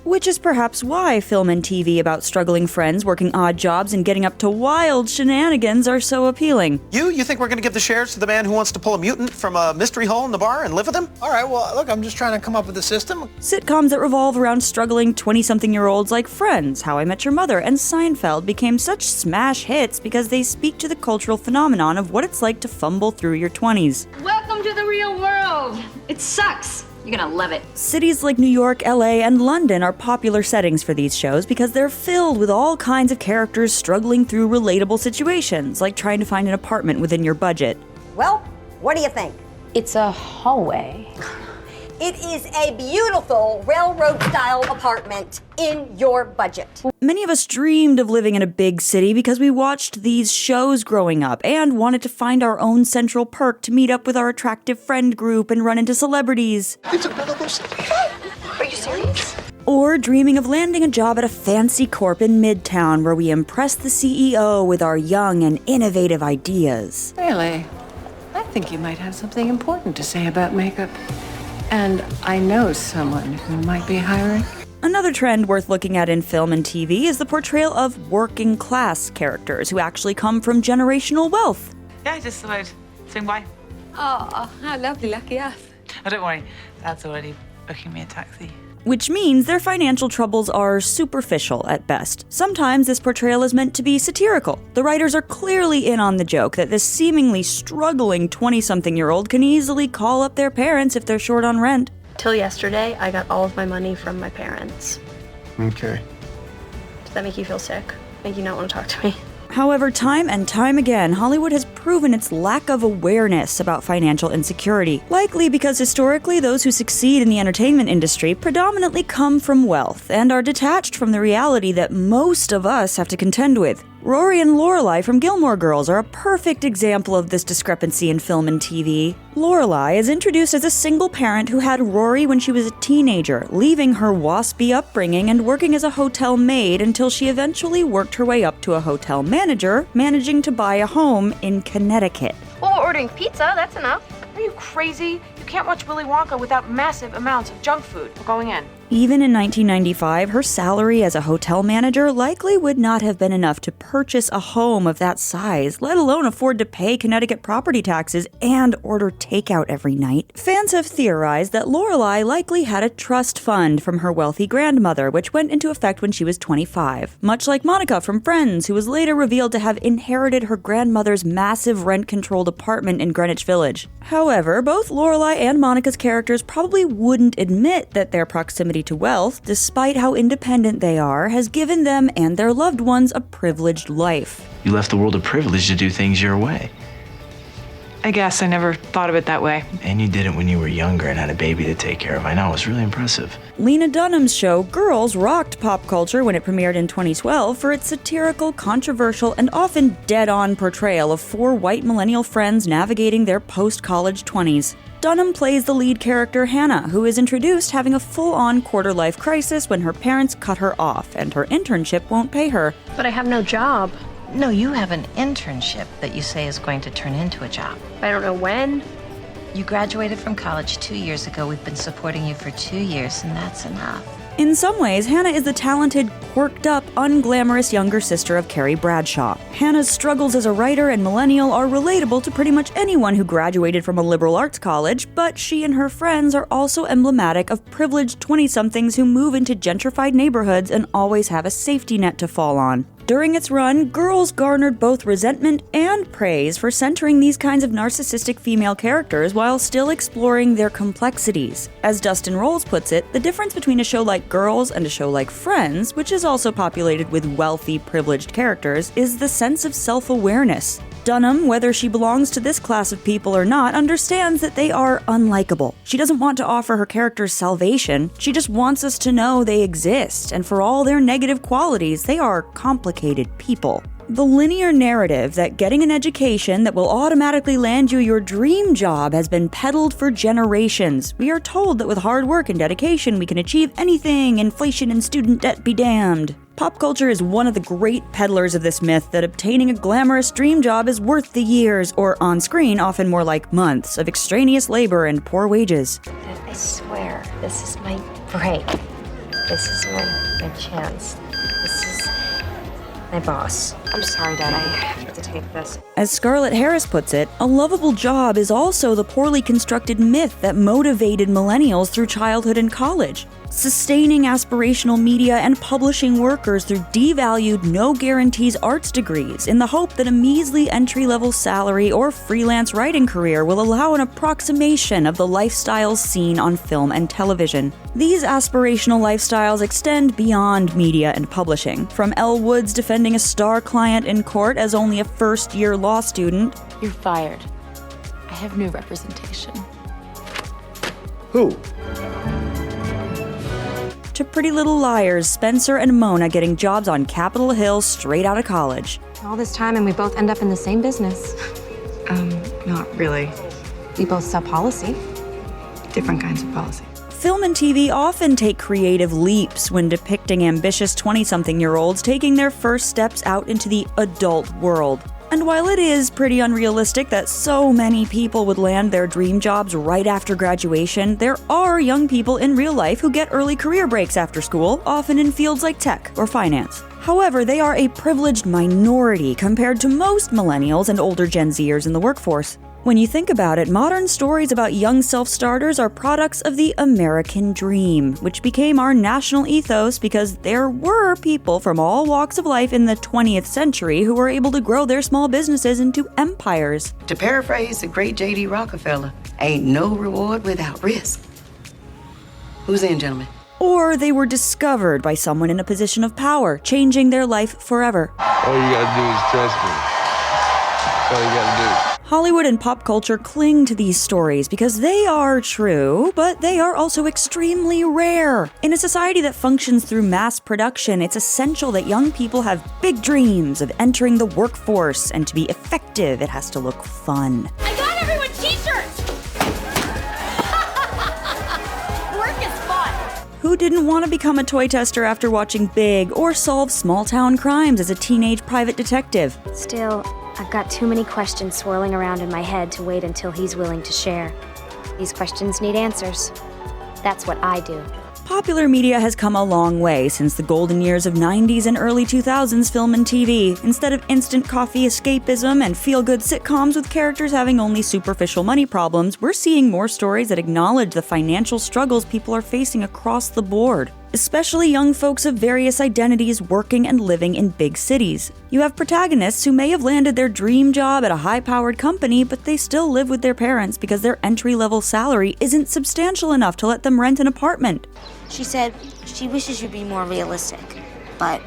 [SPEAKER 1] Which is perhaps why film and TV about struggling friends working odd jobs and getting up to wild shenanigans are so appealing.
[SPEAKER 25] You think we're gonna give the shares to the man who wants to pull a mutant from a mystery hole in the bar and live with him?
[SPEAKER 30] All right, well, look, I'm just trying to come up with a system.
[SPEAKER 1] Sitcoms that revolve around struggling 20-something-year-olds like Friends, How I Met Your Mother, and Seinfeld became such smash hits because they speak to the cultural phenomenon of what it's like to fumble through your 20s.
[SPEAKER 31] Welcome to the real world. It sucks.
[SPEAKER 2] You're gonna love it.
[SPEAKER 1] Cities like New York, LA, and London are popular settings for these shows because they're filled with all kinds of characters struggling through relatable situations, like trying to find an apartment within your budget.
[SPEAKER 5] Well, what do you think?
[SPEAKER 2] It's a hallway.
[SPEAKER 5] It is a beautiful railroad-style apartment in your budget.
[SPEAKER 1] Many of us dreamed of living in a big city because we watched these shows growing up and wanted to find our own central perk to meet up with our attractive friend group and run into celebrities.
[SPEAKER 5] It's another city. Are you serious?
[SPEAKER 1] Or dreaming of landing a job at a fancy corp in Midtown where we impress the CEO with our young and innovative ideas.
[SPEAKER 10] Really? I think you might have something important to say about makeup. And I know someone who might be hiring.
[SPEAKER 1] Another trend worth looking at in film and TV is the portrayal of working class characters who actually come from generational wealth.
[SPEAKER 13] Yeah, I just thought I'd swing by.
[SPEAKER 2] Oh, how lovely, lucky us.
[SPEAKER 13] Oh, don't worry, Dad's already booking me a taxi.
[SPEAKER 1] Which means their financial troubles are superficial at best. Sometimes this portrayal is meant to be satirical. The writers are clearly in on the joke that this seemingly struggling 20-something-year-old can easily call up their parents if they're short on rent.
[SPEAKER 15] Till yesterday, I got all of my money from my parents.
[SPEAKER 8] Okay.
[SPEAKER 15] Does that make you feel sick? Make you not want to talk to me?
[SPEAKER 1] However, time and time again, Hollywood has proven its lack of awareness about financial insecurity, likely because historically those who succeed in the entertainment industry predominantly come from wealth and are detached from the reality that most of us have to contend with. Rory and Lorelai from Gilmore Girls are a perfect example of this discrepancy in film and TV. Lorelai is introduced as a single parent who had Rory when she was a teenager, leaving her waspy upbringing and working as a hotel maid until she eventually worked her way up to a hotel manager, managing to buy a home in Connecticut.
[SPEAKER 15] Well, we're ordering pizza, that's enough.
[SPEAKER 10] Are you crazy? You can't watch Willy Wonka without massive amounts of junk food. We're going in.
[SPEAKER 1] Even in 1995, her salary as a hotel manager likely would not have been enough to purchase a home of that size, let alone afford to pay Connecticut property taxes and order takeout every night. Fans have theorized that Lorelai likely had a trust fund from her wealthy grandmother, which went into effect when she was 25. Much like Monica from Friends, who was later revealed to have inherited her grandmother's massive rent-controlled apartment in Greenwich Village. However, both Lorelai and Monica's characters probably wouldn't admit that their proximity to wealth, despite how independent they are, has given them and their loved ones a privileged life.
[SPEAKER 17] You left the world of privilege to do things your way.
[SPEAKER 10] I guess I never thought of it that way.
[SPEAKER 17] And you did it when you were younger and had a baby to take care of. I know, it was really impressive.
[SPEAKER 1] Lena Dunham's show Girls rocked pop culture when it premiered in 2012 for its satirical, controversial, and often dead-on portrayal of four white millennial friends navigating their post-college 20s. Dunham plays the lead character Hannah, who is introduced having a full-on quarter-life crisis when her parents cut her off and her internship won't pay her.
[SPEAKER 15] But I have no job.
[SPEAKER 2] No, you have an internship that you say is going to turn into a job.
[SPEAKER 15] I don't know when.
[SPEAKER 2] You graduated from college 2 years ago. We've been supporting you for 2 years, and that's enough.
[SPEAKER 1] In some ways, Hannah is the talented, quirked-up, unglamorous younger sister of Carrie Bradshaw. Hannah's struggles as a writer and millennial are relatable to pretty much anyone who graduated from a liberal arts college, but she and her friends are also emblematic of privileged 20-somethings who move into gentrified neighborhoods and always have a safety net to fall on. During its run, Girls garnered both resentment and praise for centering these kinds of narcissistic female characters while still exploring their complexities. As Dustin Rowles puts it, the difference between a show like Girls and a show like Friends, which is also populated with wealthy, privileged characters, is the sense of self-awareness. Dunham, whether she belongs to this class of people or not, understands that they are unlikable. She doesn't want to offer her characters salvation, she just wants us to know they exist, and for all their negative qualities, they are complicated people. The linear narrative that getting an education that will automatically land you your dream job has been peddled for generations. We are told that with hard work and dedication we can achieve anything, inflation and student debt be damned. Pop culture is one of the great peddlers of this myth that obtaining a glamorous dream job is worth the years, or on screen often more like months, of extraneous labor and poor wages.
[SPEAKER 15] I swear, this is my break. This is my chance. This is my boss. I'm sorry, Dad, I have to take this.
[SPEAKER 1] As Scarlett Harris puts it, a lovable job is also the poorly constructed myth that motivated millennials through childhood and college. sustaining aspirational media and publishing workers through devalued, no-guarantees arts degrees in the hope that a measly entry-level salary or freelance writing career will allow an approximation of the lifestyles seen on film and television. These aspirational lifestyles extend beyond media and publishing, from Elle Woods defending a star client in court as only a first-year law student.
[SPEAKER 6] You're fired. I have new representation.
[SPEAKER 4] Who?
[SPEAKER 1] To Pretty Little Liars, Spencer and Mona getting jobs on Capitol Hill straight out of college.
[SPEAKER 15] All this time and we both end up in the same business.
[SPEAKER 18] Not really.
[SPEAKER 15] We both sell policy.
[SPEAKER 18] Different kinds of policy.
[SPEAKER 1] Film and TV often take creative leaps when depicting ambitious 20-something-year-olds taking their first steps out into the adult world. And while it is pretty unrealistic that so many people would land their dream jobs right after graduation, there are young people in real life who get early career breaks after school, often in fields like tech or finance. However, they are a privileged minority compared to most millennials and older Gen Zers in the workforce. When you think about it, modern stories about young self-starters are products of the American dream, which became our national ethos because there were people from all walks of life in the 20th century who were able to grow their small businesses into empires.
[SPEAKER 18] To paraphrase the great J.D. Rockefeller, ain't no reward without risk. Who's in, gentlemen?
[SPEAKER 1] Or they were discovered by someone in a position of power, changing their life forever.
[SPEAKER 11] All you gotta do is trust me. That's all you gotta do.
[SPEAKER 1] Hollywood and pop culture cling to these stories because they are true, but they are also extremely rare. In a society that functions through mass production, it's essential that young people have big dreams of entering the workforce, and to be effective, it has to look fun.
[SPEAKER 5] I got everyone t-shirts! Work is fun!
[SPEAKER 1] Who didn't want to become a toy tester after watching Big or solve small-town crimes as a teenage private detective?
[SPEAKER 15] Still, I've got too many questions swirling around in my head to wait until he's willing to share. These questions need answers. That's what I do.
[SPEAKER 1] Popular media has come a long way since the golden years of 90s and early 2000s film and TV. Instead of instant coffee escapism and feel-good sitcoms with characters having only superficial money problems, we're seeing more stories that acknowledge the financial struggles people are facing across the board. Especially young folks of various identities working and living in big cities. You have protagonists who may have landed their dream job at a high-powered company, but they still live with their parents because their entry-level salary isn't substantial enough to let them rent an apartment.
[SPEAKER 19] She said she wishes you'd be more realistic, but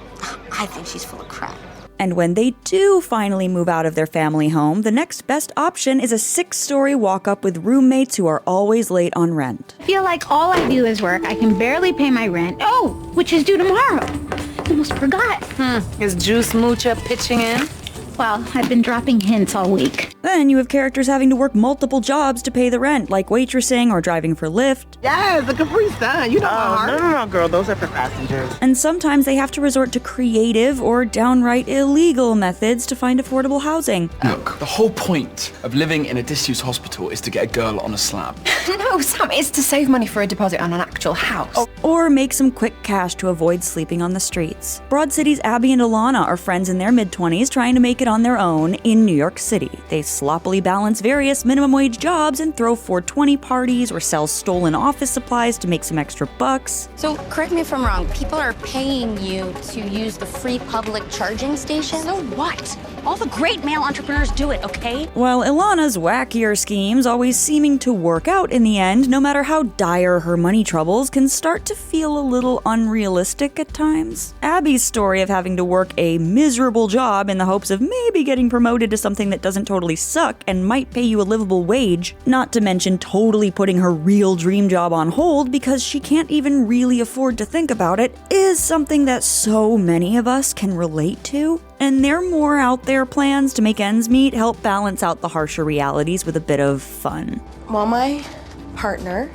[SPEAKER 19] I think she's full of crap.
[SPEAKER 1] And when they do finally move out of their family home, the next best option is a 6-story walk-up with roommates who are always late on rent.
[SPEAKER 20] I feel like all I do is work. I can barely pay my rent. Oh, which is due tomorrow. Almost forgot.
[SPEAKER 10] Is Juice Mucha pitching in?
[SPEAKER 20] Well, I've been dropping hints all week.
[SPEAKER 1] Then you have characters having to work multiple jobs to pay the rent, like waitressing or driving for Lyft.
[SPEAKER 10] Yeah, the Capri Sun. You know my heart.
[SPEAKER 21] No, girl. Those are for passengers.
[SPEAKER 1] And sometimes they have to resort to creative or downright illegal methods to find affordable housing.
[SPEAKER 22] Look, the whole point of living in a disused hospital is to get a girl on a slab.
[SPEAKER 10] No, Sam, it's to save money for a deposit on an actual house.
[SPEAKER 1] Or make some quick cash to avoid sleeping on the streets. Broad City's Abby and Alana are friends in their mid-20s trying to make it on their own in New York City. They sloppily balance various minimum wage jobs and throw 420 parties or sell stolen office supplies to make some extra bucks.
[SPEAKER 19] So, correct me if I'm wrong, people are paying you to use the free public charging station?
[SPEAKER 5] So what? All the great male entrepreneurs do it, okay?
[SPEAKER 1] While Ilana's wackier schemes, always seeming to work out in the end, no matter how dire her money troubles, can start to feel a little unrealistic at times. Abby's story of having to work a miserable job in the hopes of maybe getting promoted to something that doesn't totally suck and might pay you a livable wage, not to mention totally putting her real dream job on hold because she can't even really afford to think about it, is something that so many of us can relate to. And their more out there plans to make ends meet help balance out the harsher realities with a bit of fun.
[SPEAKER 19] While my partner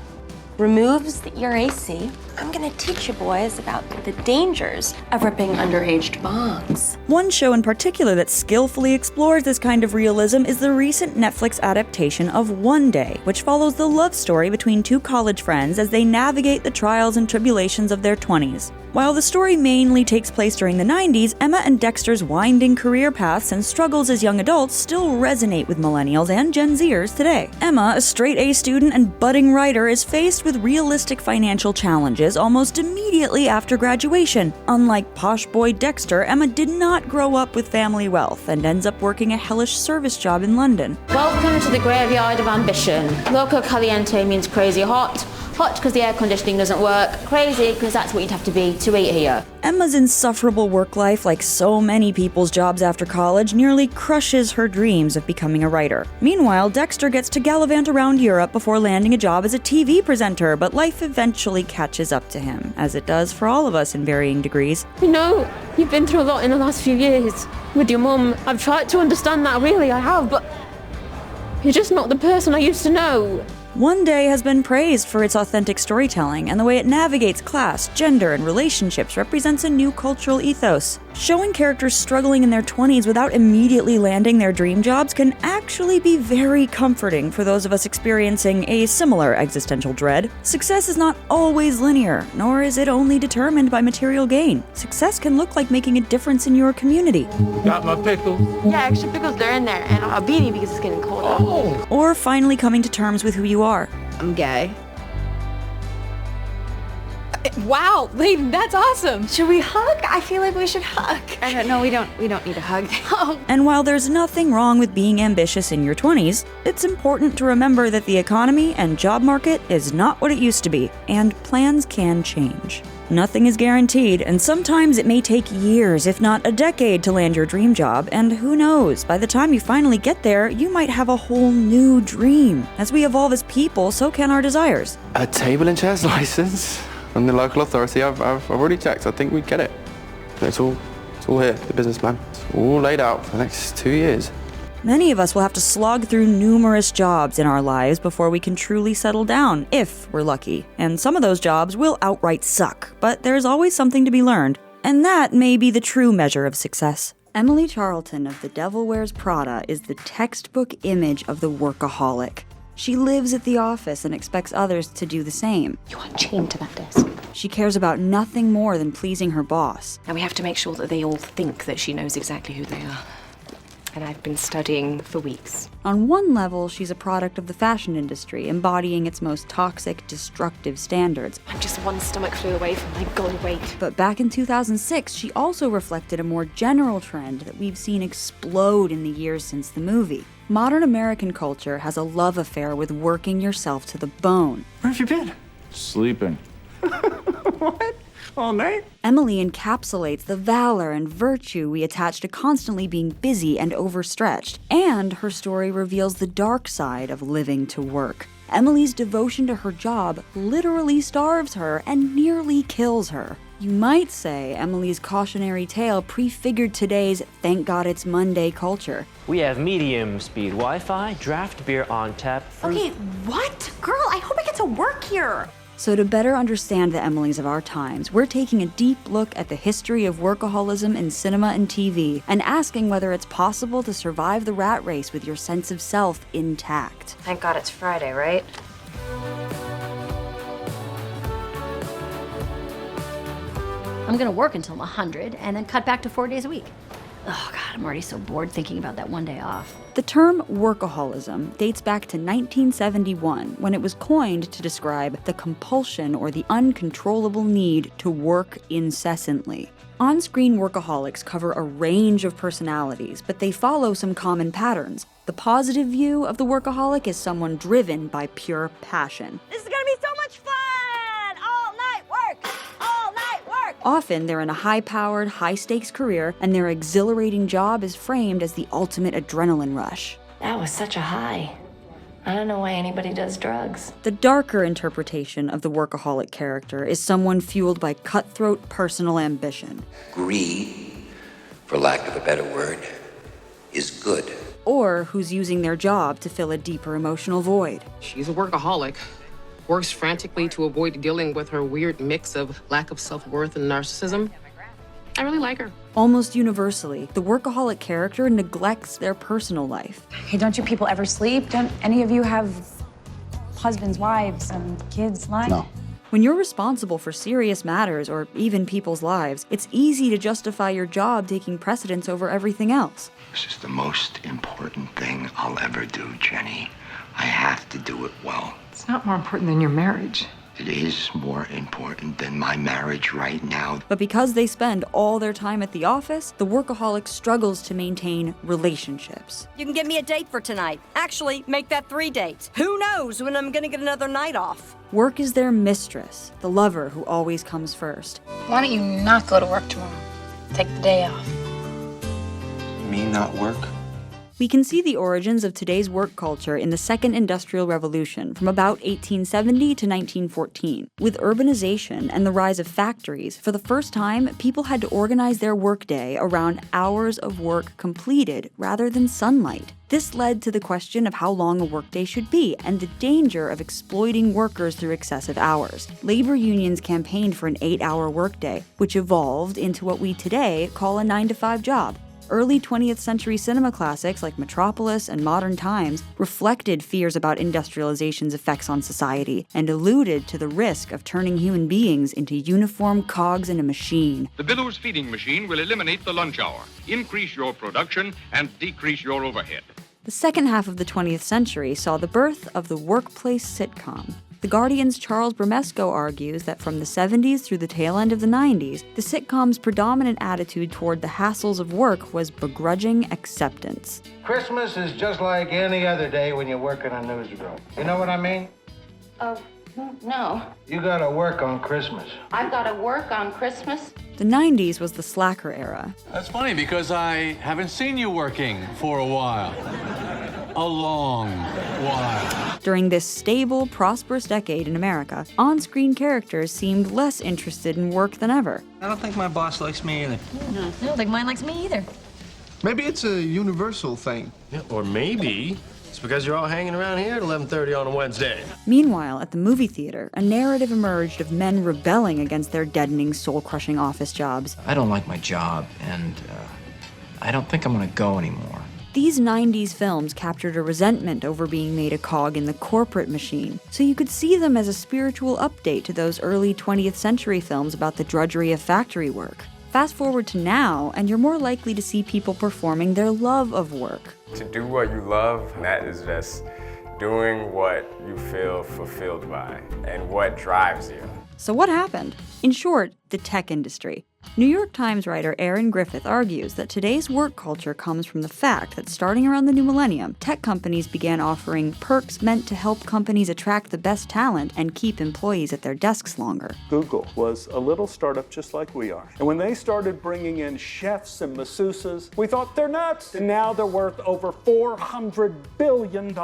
[SPEAKER 19] removes the ear AC, I'm gonna teach you boys about the dangers of ripping underage bongs.
[SPEAKER 1] One show in particular that skillfully explores this kind of realism is the recent Netflix adaptation of One Day, which follows the love story between two college friends as they navigate the trials and tribulations of their 20s. While the story mainly takes place during the 90s, Emma and Dexter's winding career paths and struggles as young adults still resonate with millennials and Gen Zers today. Emma, a straight-A student and budding writer, is faced with realistic financial challenges almost immediately after graduation. Unlike posh boy Dexter, Emma did not grow up with family wealth and ends up working a hellish service job in London.
[SPEAKER 6] Welcome to the graveyard of ambition. Loco caliente means crazy hot. Hot because the air conditioning doesn't work. Crazy because that's what you'd have to be to eat here.
[SPEAKER 1] Emma's insufferable work life, like so many people's jobs after college, nearly crushes her dreams of becoming a writer. Meanwhile, Dexter gets to gallivant around Europe before landing a job as a TV presenter, but life eventually catches up to him, as it does for all of us in varying degrees.
[SPEAKER 6] You know, you've been through a lot in the last few years with your mum. I've tried to understand that, really, I have, but you're just not the person I used to know.
[SPEAKER 1] One Day has been praised for its authentic storytelling, and the way it navigates class, gender, and relationships represents a new cultural ethos. Showing characters struggling in their 20s without immediately landing their dream jobs can actually be very comforting for those of us experiencing a similar existential dread. Success is not always linear, nor is it only determined by material gain. Success can look like making a difference in your community.
[SPEAKER 22] Got my pickle?
[SPEAKER 6] Yeah, extra pickles, they're in there, and a beanie because it's getting colder.
[SPEAKER 1] Or finally coming to terms with who you are.
[SPEAKER 6] I'm gay.
[SPEAKER 19] Wow, Layden, that's awesome.
[SPEAKER 15] Should we hug? I feel like we should hug.
[SPEAKER 19] I don't know, we don't need a hug.
[SPEAKER 1] And while there's nothing wrong with being ambitious in your 20s, it's important to remember that the economy and job market is not what it used to be, and plans can change. Nothing is guaranteed, and sometimes it may take years, if not a decade, to land your dream job, and who knows, by the time you finally get there, you might have a whole new dream. As we evolve as people, so can our desires.
[SPEAKER 22] A table and chairs license from the local authority. I've already checked. I think we get it. It's all here, the business plan. It's all laid out for the next 2 years.
[SPEAKER 1] Many of us will have to slog through numerous jobs in our lives before we can truly settle down, if we're lucky. And some of those jobs will outright suck, but there's always something to be learned. And that may be the true measure of success. Emily Charlton of The Devil Wears Prada is the textbook image of the workaholic. She lives at the office and expects others to do the same.
[SPEAKER 19] You are chained to that desk.
[SPEAKER 1] She cares about nothing more than pleasing her boss.
[SPEAKER 19] And we have to make sure that they all think that she knows exactly who they are. And I've been studying for weeks.
[SPEAKER 1] On one level, she's a product of the fashion industry, embodying its most toxic, destructive standards.
[SPEAKER 19] I'm just one stomach flu away from my goal weight.
[SPEAKER 1] But back in 2006, she also reflected a more general trend that we've seen explode in the years since the movie. Modern American culture has a love affair with working yourself to the bone.
[SPEAKER 22] Where have you been?
[SPEAKER 11] Sleeping.
[SPEAKER 22] What? All night?
[SPEAKER 1] Emily encapsulates the valor and virtue we attach to constantly being busy and overstretched, and her story reveals the dark side of living to work. Emily's devotion to her job literally starves her and nearly kills her. You might say Emily's cautionary tale prefigured today's thank God it's Monday culture.
[SPEAKER 3] We have medium speed Wi-Fi, draft beer on tap.
[SPEAKER 5] Okay, what? Girl, I hope I get to work here.
[SPEAKER 1] So to better understand the Emilys of our times, we're taking a deep look at the history of workaholism in cinema and TV, and asking whether it's possible to survive the rat race with your sense of self intact.
[SPEAKER 15] Thank God it's Friday, right?
[SPEAKER 7] I'm gonna work until I'm 100 and then cut back to 4 days a week. Oh God, I'm already so bored thinking about that one day off.
[SPEAKER 1] The term workaholism dates back to 1971, when it was coined to describe the compulsion or the uncontrollable need to work incessantly. On-screen workaholics cover a range of personalities, but they follow some common patterns. The positive view of the workaholic is someone driven by pure passion.
[SPEAKER 5] This is gonna be so much fun! All night work! All night work!
[SPEAKER 1] Often, they're in a high-powered, high-stakes career, and their exhilarating job is framed as the ultimate adrenaline rush.
[SPEAKER 2] That was such a high. I don't know why anybody does drugs.
[SPEAKER 1] The darker interpretation of the workaholic character is someone fueled by cutthroat personal ambition.
[SPEAKER 9] Greed, for lack of a better word, is good.
[SPEAKER 1] Or who's using their job to fill a deeper emotional void.
[SPEAKER 12] She's a workaholic. Works frantically to avoid dealing with her weird mix of lack of self-worth and narcissism. I really like her.
[SPEAKER 1] Almost universally, the workaholic character neglects their personal life.
[SPEAKER 21] Hey, don't you people ever sleep? Don't any of you have husbands, wives, and kids lying?
[SPEAKER 11] No.
[SPEAKER 1] When you're responsible for serious matters or even people's lives, it's easy to justify your job taking precedence over everything else.
[SPEAKER 9] This is the most important thing I'll ever do, Jenny. I have to do it well.
[SPEAKER 10] It's not more important than your marriage.
[SPEAKER 9] It is more important than my marriage right now.
[SPEAKER 1] But because they spend all their time at the office, the workaholic struggles to maintain relationships.
[SPEAKER 5] You can get me a date for tonight. Actually, make that 3 dates. Who knows when I'm gonna get another night off?
[SPEAKER 1] Work is their mistress, the lover who always comes first.
[SPEAKER 14] Why don't you not go to work tomorrow? Take the day off.
[SPEAKER 17] Me not work?
[SPEAKER 1] We can see the origins of today's work culture in the Second Industrial Revolution from about 1870 to 1914. With urbanization and the rise of factories, for the first time, people had to organize their workday around hours of work completed rather than sunlight. This led to the question of how long a workday should be and the danger of exploiting workers through excessive hours. Labor unions campaigned for an 8-hour workday, which evolved into what we today call a 9-to-5 job. Early 20th century cinema classics like Metropolis and Modern Times reflected fears about industrialization's effects on society and alluded to the risk of turning human beings into uniform cogs in a machine.
[SPEAKER 16] The billows feeding machine will eliminate the lunch hour, increase your production, and decrease your overhead.
[SPEAKER 1] The second half of the 20th century saw the birth of the workplace sitcom. The Guardian's Charles Bramesco argues that from the 70s through the tail end of the 90s, the sitcom's predominant attitude toward the hassles of work was begrudging acceptance.
[SPEAKER 21] Christmas is just like any other day when you work in a newsroom. You know what I mean?
[SPEAKER 23] No.
[SPEAKER 21] You gotta work on Christmas.
[SPEAKER 23] I've got to work on Christmas.
[SPEAKER 1] The 90s was the slacker era.
[SPEAKER 24] That's funny because I haven't seen you working for a while. A long while.
[SPEAKER 1] During this stable, prosperous decade in America, on-screen characters seemed less interested in work than ever.
[SPEAKER 30] I don't think my boss likes me either.
[SPEAKER 7] I don't think mine likes me either.
[SPEAKER 25] Maybe it's a universal thing.
[SPEAKER 26] Yeah, or maybe it's because you're all hanging around here at 11:30 on a Wednesday.
[SPEAKER 1] Meanwhile, at the movie theater, a narrative emerged of men rebelling against their deadening, soul-crushing office jobs.
[SPEAKER 17] I don't like my job, and I don't think I'm gonna go anymore.
[SPEAKER 1] These 90s films captured a resentment over being made a cog in the corporate machine, so you could see them as a spiritual update to those early 20th century films about the drudgery of factory work. Fast forward to now, and you're more likely to see people performing their love of work.
[SPEAKER 27] To do what you love, that is just doing what you feel fulfilled by and what drives you.
[SPEAKER 1] So what happened? In short, the tech industry. New York Times writer Aaron Griffith argues that today's work culture comes from the fact that starting around the new millennium, tech companies began offering perks meant to help companies attract the best talent and keep employees at their desks longer.
[SPEAKER 28] Google was a little startup just like we are. And when they started bringing in chefs and masseuses, we thought they're nuts. And now they're worth over $400 billion.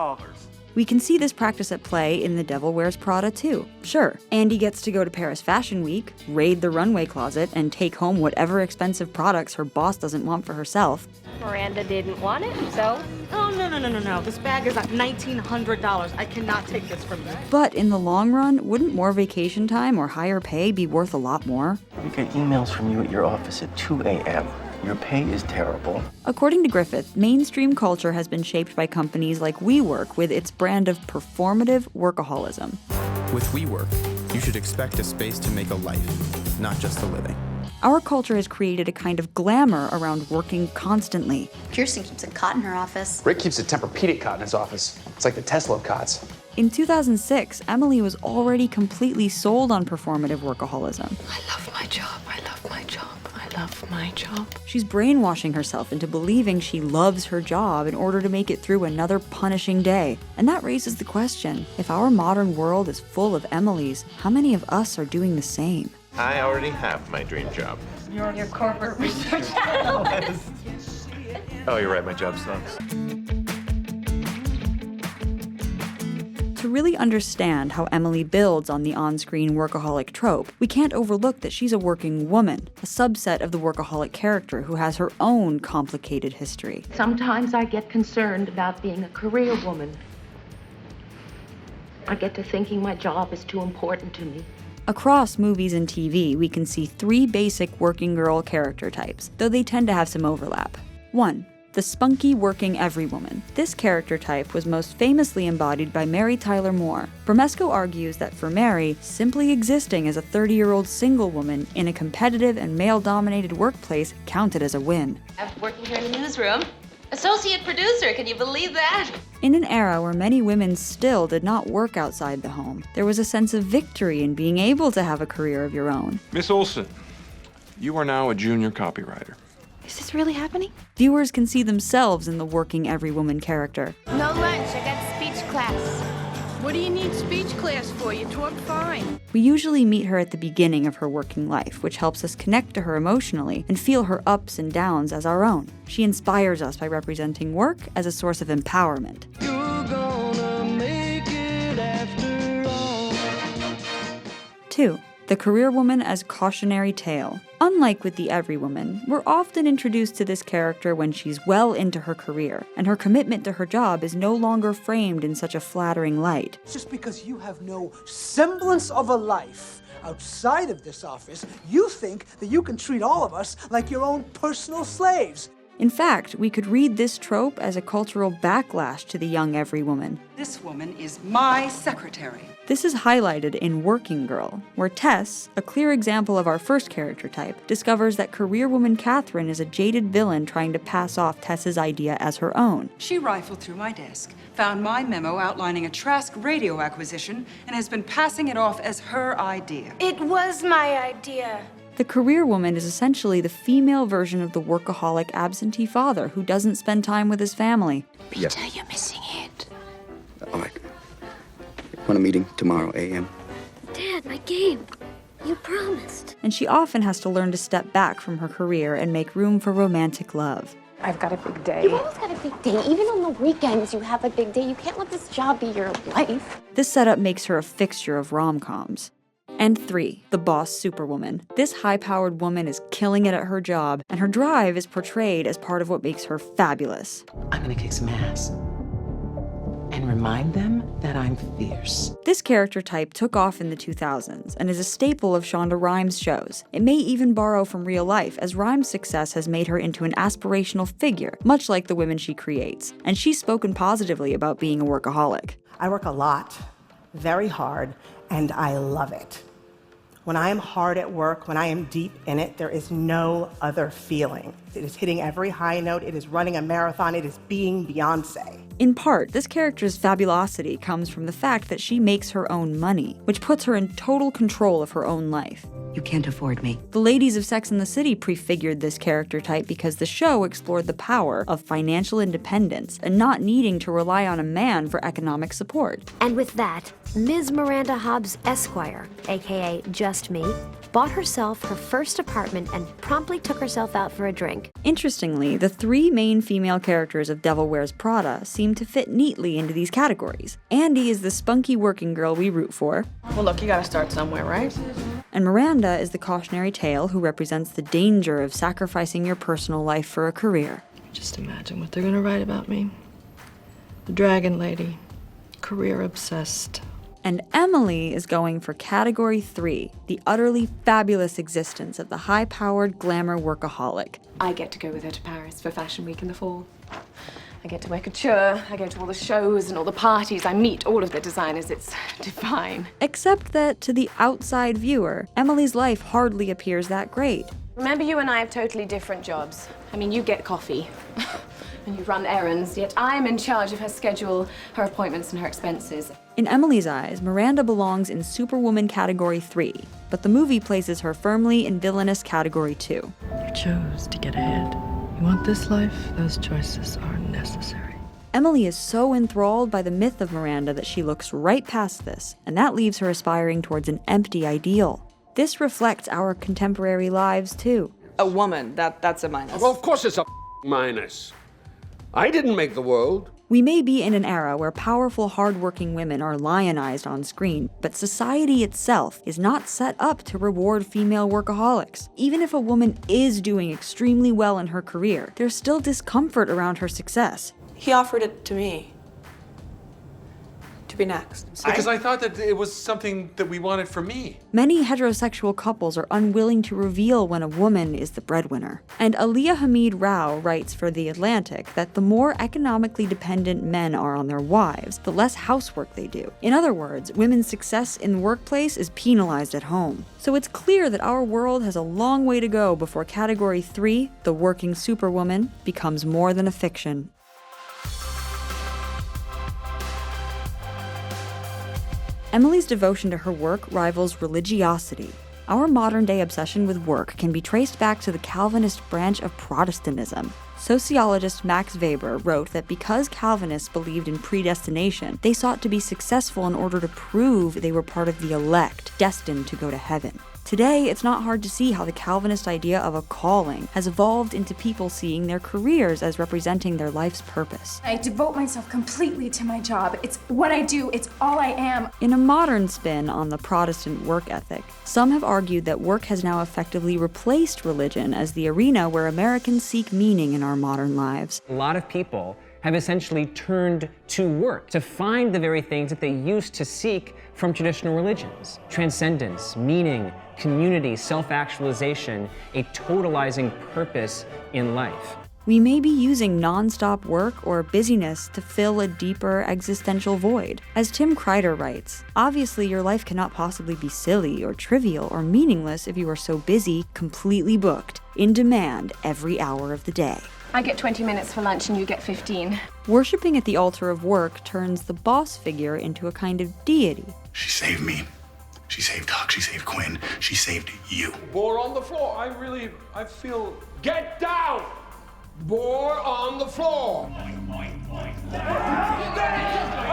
[SPEAKER 1] We can see this practice at play in The Devil Wears Prada too. Sure, Andy gets to go to Paris Fashion Week, raid the runway closet, and take home whatever expensive products her boss doesn't want for herself.
[SPEAKER 14] Miranda didn't want it, so...
[SPEAKER 29] Oh, no. This bag is like $1,900. I cannot take this from you.
[SPEAKER 1] But in the long run, wouldn't more vacation time or higher pay be worth a lot more?
[SPEAKER 17] We get emails from you at your office at 2 a.m. Your pay is terrible.
[SPEAKER 1] According to Griffith, mainstream culture has been shaped by companies like WeWork with its brand of performative workaholism.
[SPEAKER 31] With WeWork, you should expect a space to make a life, not just a living.
[SPEAKER 1] Our culture has created a kind of glamour around working constantly.
[SPEAKER 32] Kirsten keeps a cot in her office.
[SPEAKER 33] Rick keeps a Tempur-Pedic cot in his office. It's like the Tesla of cots.
[SPEAKER 1] In 2006, Emily was already completely sold on performative workaholism.
[SPEAKER 10] I love my job. I love my job. I love my job.
[SPEAKER 1] She's brainwashing herself into believing she loves her job in order to make it through another punishing day. And that raises the question, if our modern world is full of Emilys, how many of us are doing the same?
[SPEAKER 26] I already have my dream job.
[SPEAKER 14] You're your corporate research analyst.
[SPEAKER 26] Oh, you're right, my job sucks.
[SPEAKER 1] To really understand how Emily builds on the on-screen workaholic trope, we can't overlook that she's a working woman, a subset of the workaholic character who has her own complicated history.
[SPEAKER 34] Sometimes I get concerned about being a career woman. I get to thinking my job is too important to me.
[SPEAKER 1] Across movies and TV, we can see three basic working girl character types, though they tend to have some overlap. 1. The the spunky working everywoman. This character type was most famously embodied by Mary Tyler Moore. Bromesco argues that for Mary, simply existing as a 30-year-old single woman in a competitive and male-dominated workplace counted as a win.
[SPEAKER 23] After working here in the newsroom, associate producer, can you believe that?
[SPEAKER 1] In an era where many women still did not work outside the home, there was a sense of victory in being able to have a career of your own.
[SPEAKER 2] Miss Olson, you are now a junior copywriter.
[SPEAKER 3] Is this really happening?
[SPEAKER 1] Viewers can see themselves in the working everywoman character.
[SPEAKER 3] No lunch, I got speech class.
[SPEAKER 4] What do you need speech class for? You talk fine.
[SPEAKER 1] We usually meet her at the beginning of her working life, which helps us connect to her emotionally and feel her ups and downs as our own. She inspires us by representing work as a source of empowerment.
[SPEAKER 4] You're gonna make it after all.
[SPEAKER 1] 2. The career woman as cautionary tale. Unlike with the everywoman, we're often introduced to this character when she's well into her career, and her commitment to her job is no longer framed in such a flattering light.
[SPEAKER 6] Just because you have no semblance of a life outside of this office, you think that you can treat all of us like your own personal slaves.
[SPEAKER 1] In fact, we could read this trope as a cultural backlash to the young everywoman.
[SPEAKER 8] This woman is my secretary.
[SPEAKER 1] This is highlighted in Working Girl, where Tess, a clear example of our first character type, discovers that career woman Catherine is a jaded villain trying to pass off Tess's idea as her own.
[SPEAKER 8] She rifled through my desk, found my memo outlining a Trask radio acquisition, and has been passing it off as her idea.
[SPEAKER 3] It was my idea.
[SPEAKER 1] The career woman is essentially the female version of the workaholic absentee father who doesn't spend time with his family.
[SPEAKER 3] Peter, you're missing it.
[SPEAKER 9] All right. Want a meeting tomorrow, a.m.?
[SPEAKER 3] Dad, my game. You promised.
[SPEAKER 1] And she often has to learn to step back from her career and make room for romantic love.
[SPEAKER 11] I've got a big day.
[SPEAKER 12] You've always got a big day. Even on the weekends, you have a big day. You can't let this job be your life.
[SPEAKER 1] This setup makes her a fixture of rom-coms. And 3, the boss superwoman. This high-powered woman is killing it at her job, and her drive is portrayed as part of what makes her fabulous.
[SPEAKER 13] I'm gonna kick some ass and remind them that I'm fierce.
[SPEAKER 1] This character type took off in the 2000s and is a staple of Shonda Rhimes' shows. It may even borrow from real life, as Rhimes' success has made her into an aspirational figure, much like the women she creates. And she's spoken positively about being a workaholic.
[SPEAKER 15] I work a lot, very hard, and I love it. When I am hard at work, when I am deep in it, there is no other feeling. It is hitting every high note, it is running a marathon, it is being Beyonce.
[SPEAKER 1] In part, this character's fabulosity comes from the fact that she makes her own money, which puts her in total control of her own life.
[SPEAKER 13] You can't afford me.
[SPEAKER 1] The ladies of Sex and the City prefigured this character type because the show explored the power of financial independence and not needing to rely on a man for economic support.
[SPEAKER 18] And with that, Ms. Miranda Hobbs Esquire, aka Just Me, bought herself her first apartment and promptly took herself out for a drink.
[SPEAKER 1] Interestingly, the 3 main female characters of Devil Wears Prada seem to fit neatly into these categories. Andy is the spunky working girl we root for.
[SPEAKER 29] Well, look, you gotta start somewhere, right?
[SPEAKER 1] And Miranda is the cautionary tale who represents the danger of sacrificing your personal life for a career.
[SPEAKER 29] Just imagine what they're gonna write about me. The Dragon Lady, career obsessed.
[SPEAKER 1] And Emily is going for category 3, the utterly fabulous existence of the high-powered glamour workaholic.
[SPEAKER 34] I get to go with her to Paris for Fashion Week in the fall. I get to wear couture, I go to all the shows and all the parties, I meet all of the designers, it's divine.
[SPEAKER 1] Except that to the outside viewer, Emily's life hardly appears that great.
[SPEAKER 34] Remember, you and I have totally different jobs. I mean, you get coffee and you run errands, yet I'm in charge of her schedule, her appointments, and her expenses.
[SPEAKER 1] In Emily's eyes, Miranda belongs in Superwoman category 3, but the movie places her firmly in villainous category 2.
[SPEAKER 29] You chose to get ahead. You want this life? Those choices are necessary.
[SPEAKER 1] Emily is so enthralled by the myth of Miranda that she looks right past this, and that leaves her aspiring towards an empty ideal. This reflects our contemporary lives, too.
[SPEAKER 29] A woman, that's a minus.
[SPEAKER 26] Well, of course it's a minus. I didn't make the world.
[SPEAKER 1] We may be in an era where powerful, hardworking women are lionized on screen, but society itself is not set up to reward female workaholics. Even if a woman is doing extremely well in her career, there's still discomfort around her success.
[SPEAKER 29] He offered it to me. To
[SPEAKER 5] be next?
[SPEAKER 2] Because I thought that it was something that we wanted for me.
[SPEAKER 1] Many heterosexual couples are unwilling to reveal when a woman is the breadwinner. And Aliyah Hamid Rao writes for The Atlantic that the more economically dependent men are on their wives, the less housework they do. In other words, women's success in the workplace is penalized at home. So it's clear that our world has a long way to go before Category 3, the working superwoman, becomes more than a fiction. Emily's devotion to her work rivals religiosity. Our modern-day obsession with work can be traced back to the Calvinist branch of Protestantism. Sociologist Max Weber wrote that because Calvinists believed in predestination, they sought to be successful in order to prove they were part of the elect, destined to go to heaven. Today, it's not hard to see how the Calvinist idea of a calling has evolved into people seeing their careers as representing their life's purpose.
[SPEAKER 7] I devote myself completely to my job. It's what I do. It's all I am.
[SPEAKER 1] In a modern spin on the Protestant work ethic, some have argued that work has now effectively replaced religion as the arena where Americans seek meaning in our modern lives.
[SPEAKER 11] A lot of people have essentially turned to work to find the very things that they used to seek from traditional religions: transcendence, meaning, community, self-actualization, a totalizing purpose in life.
[SPEAKER 1] We may be using non-stop work or busyness to fill a deeper existential void. As Tim Kreider writes, obviously your life cannot possibly be silly or trivial or meaningless if you are so busy, completely booked, in demand every hour of the day.
[SPEAKER 34] I get 20 minutes for lunch and you get 15.
[SPEAKER 1] Worshipping at the altar of work turns the boss figure into a kind of deity.
[SPEAKER 16] She saved me. She saved Huck. She saved Quinn. She saved you.
[SPEAKER 4] Boar on the floor. I feel... Get down! Boar on the floor. I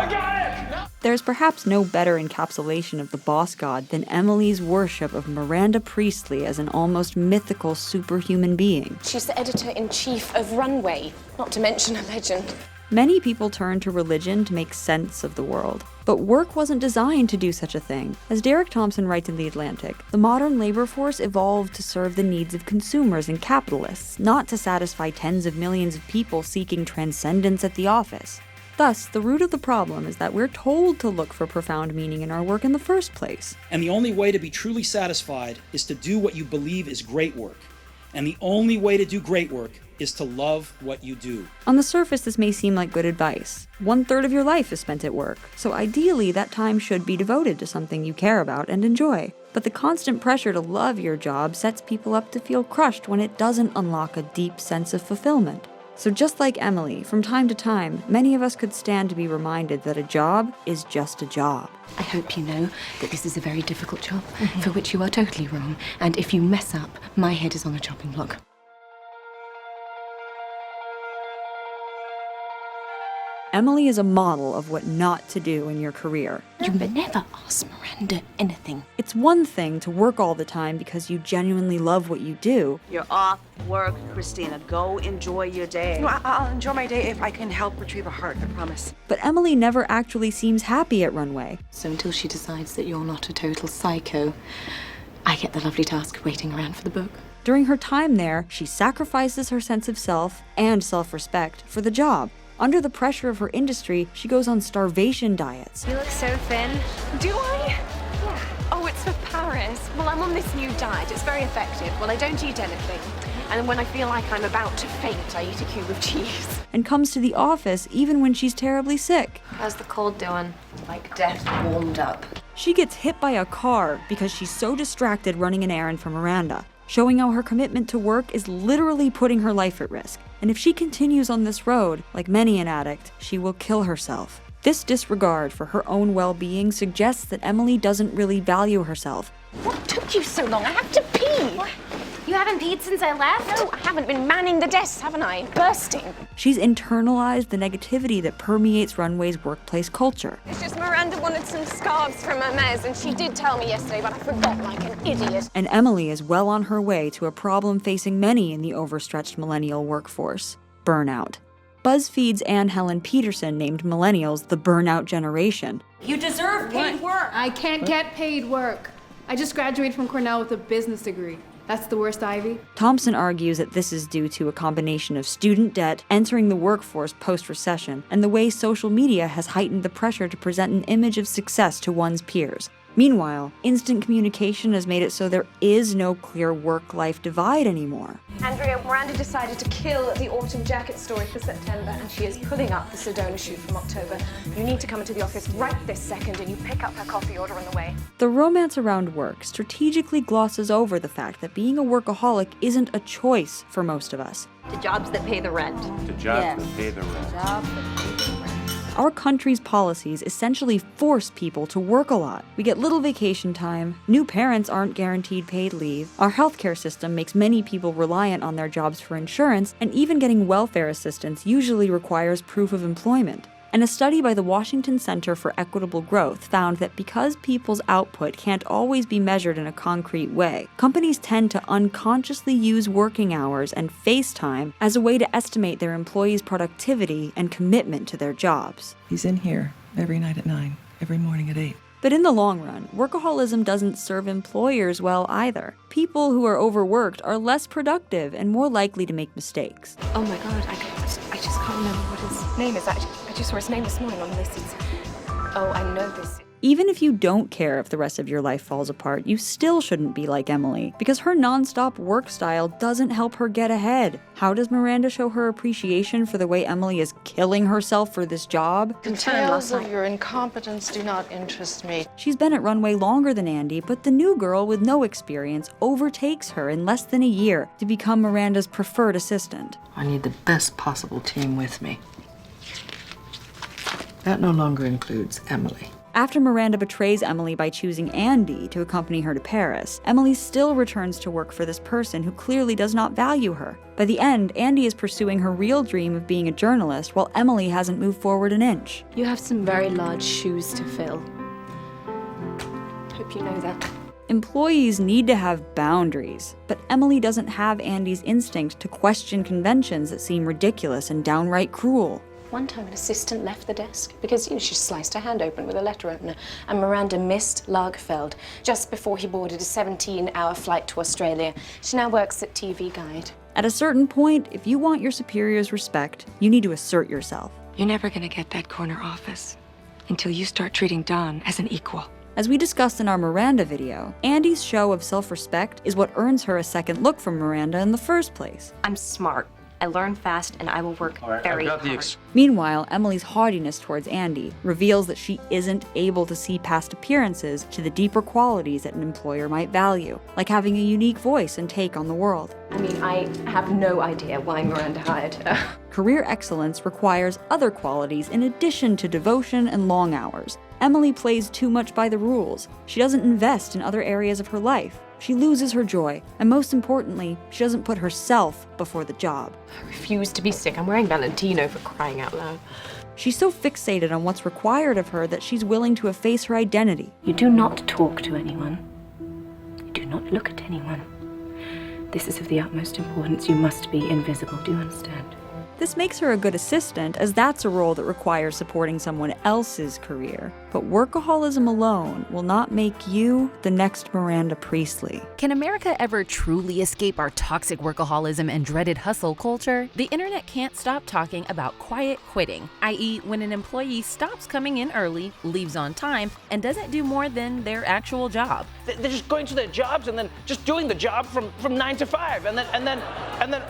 [SPEAKER 4] got it!
[SPEAKER 1] There's perhaps no better encapsulation of the boss god than Emily's worship of Miranda Priestley as an almost mythical superhuman being.
[SPEAKER 34] She's the editor-in-chief of Runway, not to mention a legend.
[SPEAKER 1] Many people turn to religion to make sense of the world. But work wasn't designed to do such a thing. As Derek Thompson writes in The Atlantic, the modern labor force evolved to serve the needs of consumers and capitalists, not to satisfy tens of millions of people seeking transcendence at the office. Thus, the root of the problem is that we're told to look for profound meaning in our work in the first place.
[SPEAKER 17] And the only way to be truly satisfied is to do what you believe is great work. And the only way to do great work is to love what you do.
[SPEAKER 1] On the surface, this may seem like good advice. 1/3 of your life is spent at work, so ideally that time should be devoted to something you care about and enjoy. But the constant pressure to love your job sets people up to feel crushed when it doesn't unlock a deep sense of fulfillment. So just like Emily, from time to time, many of us could stand to be reminded that a job is just a job.
[SPEAKER 19] I hope you know that this is a very difficult job, for which you are totally wrong, and if you mess up, my head is on the chopping block.
[SPEAKER 1] Emily is a model of what not to do in your career.
[SPEAKER 19] You never ask Miranda anything.
[SPEAKER 1] It's one thing to work all the time because you genuinely love what you do.
[SPEAKER 20] You're off work, Christina. Go enjoy your day.
[SPEAKER 8] No, I'll enjoy my day if I can help retrieve a heart, I promise.
[SPEAKER 1] But Emily never actually seems happy at Runway.
[SPEAKER 19] So until she decides that you're not a total psycho, I get the lovely task of waiting around for the book.
[SPEAKER 1] During her time there, she sacrifices her sense of self and self-respect for the job. Under the pressure of her industry, she goes on starvation diets.
[SPEAKER 12] You look so thin.
[SPEAKER 34] Do I? Yeah. Oh, it's for Paris. Well, I'm on this new diet. It's very effective. Well, I don't eat anything. And when I feel like I'm about to faint, I eat a cube of cheese.
[SPEAKER 1] And comes to the office even when she's terribly sick.
[SPEAKER 12] How's the cold doing?
[SPEAKER 20] Like death warmed up.
[SPEAKER 1] She gets hit by a car because she's so distracted running an errand for Miranda, showing how her commitment to work is literally putting her life at risk. And if she continues on this road, like many an addict, she will kill herself. This disregard for her own well-being suggests that Emily doesn't really value herself.
[SPEAKER 34] What took you so long? I have to pee.
[SPEAKER 12] What? You haven't peed since I left?
[SPEAKER 34] No, I haven't been manning the desks, haven't I? Bursting.
[SPEAKER 1] She's internalized the negativity that permeates Runway's workplace culture.
[SPEAKER 34] It's just Miranda wanted some scarves from Hermes, and she did tell me yesterday, but I forgot like an idiot.
[SPEAKER 1] And Emily is well on her way to a problem facing many in the overstretched millennial workforce: burnout. BuzzFeed's Anne Helen Peterson named millennials the burnout generation.
[SPEAKER 21] You deserve paid work.
[SPEAKER 22] I can't get paid work. I just graduated from Cornell with a business degree.
[SPEAKER 7] That's the worst, Ivy?
[SPEAKER 1] Thompson argues that this is due to a combination of student debt, entering the workforce post-recession, and the way social media has heightened the pressure to present an image of success to one's peers. Meanwhile, instant communication has made it so there is no clear work-life divide anymore.
[SPEAKER 34] Andrea, Miranda decided to kill the autumn jacket story for September, and she is pulling up the Sedona shoot from October. You need to come into the office right this second, and you pick up her coffee order on the way.
[SPEAKER 1] The romance around work strategically glosses over the fact that being a workaholic isn't a choice for most of us.
[SPEAKER 12] The jobs that pay the rent.
[SPEAKER 2] The jobs that pay the rent.
[SPEAKER 12] Jobs that pay the rent.
[SPEAKER 1] Our country's policies essentially force people to work a lot. We get little vacation time, new parents aren't guaranteed paid leave, our healthcare system makes many people reliant on their jobs for insurance, and even getting welfare assistance usually requires proof of employment. And a study by the Washington Center for Equitable Growth found that because people's output can't always be measured in a concrete way, companies tend to unconsciously use working hours and face time as a way to estimate their employees' productivity and commitment to their jobs.
[SPEAKER 5] He's in here every night at 9, every morning at 8.
[SPEAKER 1] But in the long run, workaholism doesn't serve employers well either. People who are overworked are less productive and more likely to make mistakes.
[SPEAKER 34] Oh my God, I just can't remember what his name is. I just saw his name this morning on Lissy's. Oh, I know this.
[SPEAKER 1] Even if you don't care if the rest of your life falls apart, you still shouldn't be like Emily, because her non-stop work style doesn't help her get ahead. How does Miranda show her appreciation for the way Emily is killing herself for this job?
[SPEAKER 29] The tales of your incompetence do not interest me.
[SPEAKER 1] She's been at Runway longer than Andy, but the new girl with no experience overtakes her in less than a year to become Miranda's preferred assistant.
[SPEAKER 13] I need the best possible team with me. That no longer includes Emily.
[SPEAKER 1] After Miranda betrays Emily by choosing Andy to accompany her to Paris, Emily still returns to work for this person who clearly does not value her. By the end, Andy is pursuing her real dream of being a journalist, while Emily hasn't moved forward an inch.
[SPEAKER 34] You have some very large shoes to fill. Hope you know that.
[SPEAKER 1] Employees need to have boundaries, but Emily doesn't have Andy's instinct to question conventions that seem ridiculous and downright cruel.
[SPEAKER 34] One time an assistant left the desk because she sliced her hand open with a letter opener, and Miranda missed Lagerfeld just before he boarded a 17-hour flight to Australia. She now works at TV Guide.
[SPEAKER 1] At a certain point, if you want your superior's respect, you need to assert yourself.
[SPEAKER 19] You're never gonna get that corner office until you start treating Don as an equal.
[SPEAKER 1] As we discussed in our Miranda video, Andy's show of self-respect is what earns her a second look from Miranda in the first place.
[SPEAKER 12] I'm smart. I learn fast, and I will work very hard.
[SPEAKER 1] Meanwhile, Emily's haughtiness towards Andy reveals that she isn't able to see past appearances to the deeper qualities that an employer might value, like having a unique voice and take on the world.
[SPEAKER 34] I mean, I have no idea why Miranda hired her.
[SPEAKER 1] Career excellence requires other qualities in addition to devotion and long hours. Emily plays too much by the rules. She doesn't invest in other areas of her life. She loses her joy, and most importantly, she doesn't put herself before the job.
[SPEAKER 34] I refuse to be sick. I'm wearing Valentino, for crying out loud.
[SPEAKER 1] She's so fixated on what's required of her that she's willing to efface her identity.
[SPEAKER 34] You do not talk to anyone. You do not look at anyone. This is of the utmost importance. You must be invisible. Do you understand?
[SPEAKER 1] This makes her a good assistant, as that's a role that requires supporting someone else's career. But workaholism alone will not make you the next Miranda Priestley.
[SPEAKER 10] Can America ever truly escape our toxic workaholism and dreaded hustle culture? The internet can't stop talking about quiet quitting, i.e. when an employee stops coming in early, leaves on time, and doesn't do more than their actual job.
[SPEAKER 14] They're just going to their jobs and then just doing the job from 9 to 5, and then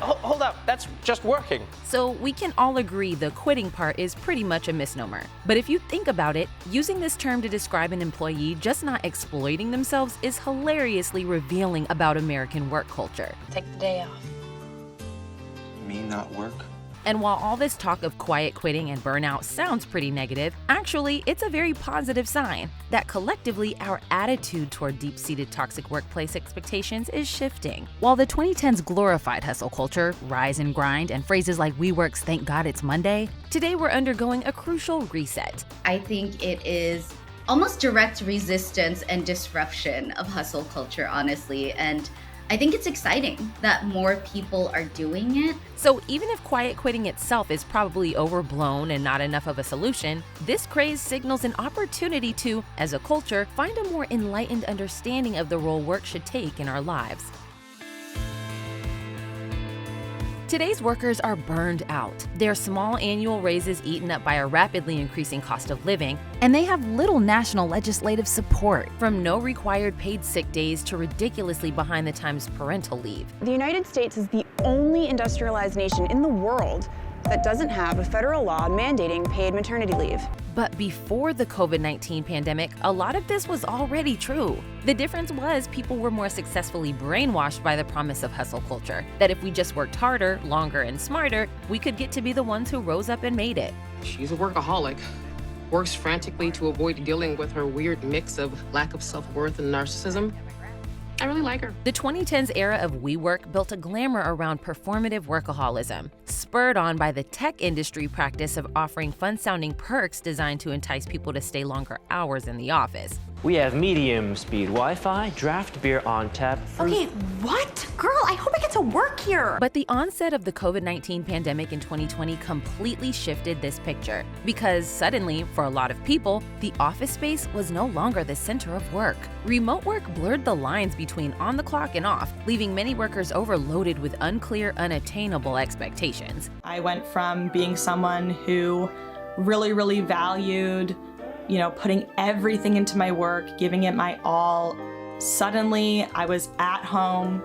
[SPEAKER 14] hold up, that's just working.
[SPEAKER 10] So we can all agree the quitting part is pretty much a misnomer. But if you think about it, using this term to describe an employee just not exploiting themselves is hilariously revealing about American work culture.
[SPEAKER 34] Take the day off.
[SPEAKER 2] Me not work?
[SPEAKER 10] And while all this talk of quiet quitting and burnout sounds pretty negative, actually it's a very positive sign that collectively our attitude toward deep-seated toxic workplace expectations is shifting. While the 2010s glorified hustle culture, rise and grind, and phrases like WeWork's "Thank God It's Monday," today we're undergoing a crucial reset.
[SPEAKER 21] I think it is almost direct resistance and disruption of hustle culture, honestly, and I think it's exciting that more people are doing it.
[SPEAKER 10] So even if quiet quitting itself is probably overblown and not enough of a solution, this craze signals an opportunity to, as a culture, find a more enlightened understanding of the role work should take in our lives. Today's workers are burned out, their small annual raises eaten up by a rapidly increasing cost of living, and they have little national legislative support, from no required paid sick days to ridiculously behind the times parental leave.
[SPEAKER 3] The United States is the only industrialized nation in the world that doesn't have a federal law mandating paid maternity leave.
[SPEAKER 10] But before the COVID-19 pandemic, a lot of this was already true. The difference was people were more successfully brainwashed by the promise of hustle culture, that if we just worked harder, longer, and smarter, we could get to be the ones who rose up and made it.
[SPEAKER 6] She's a workaholic. Works frantically to avoid dealing with her weird mix of lack of self-worth and narcissism. I really like her.
[SPEAKER 10] The 2010s era of WeWork built a glamour around performative workaholism, spurred on by the tech industry practice of offering fun-sounding perks designed to entice people to stay longer hours in the office.
[SPEAKER 9] We have medium speed Wi-Fi, draft beer on tap.
[SPEAKER 15] Okay, what? Girl, I hope I get to work here.
[SPEAKER 10] But the onset of the COVID-19 pandemic in 2020 completely shifted this picture, because suddenly, for a lot of people, the office space was no longer the center of work. Remote work blurred the lines between on the clock and off, leaving many workers overloaded with unclear, unattainable expectations.
[SPEAKER 22] I went from being someone who really valued putting everything into my work, giving it my all. Suddenly, I was at home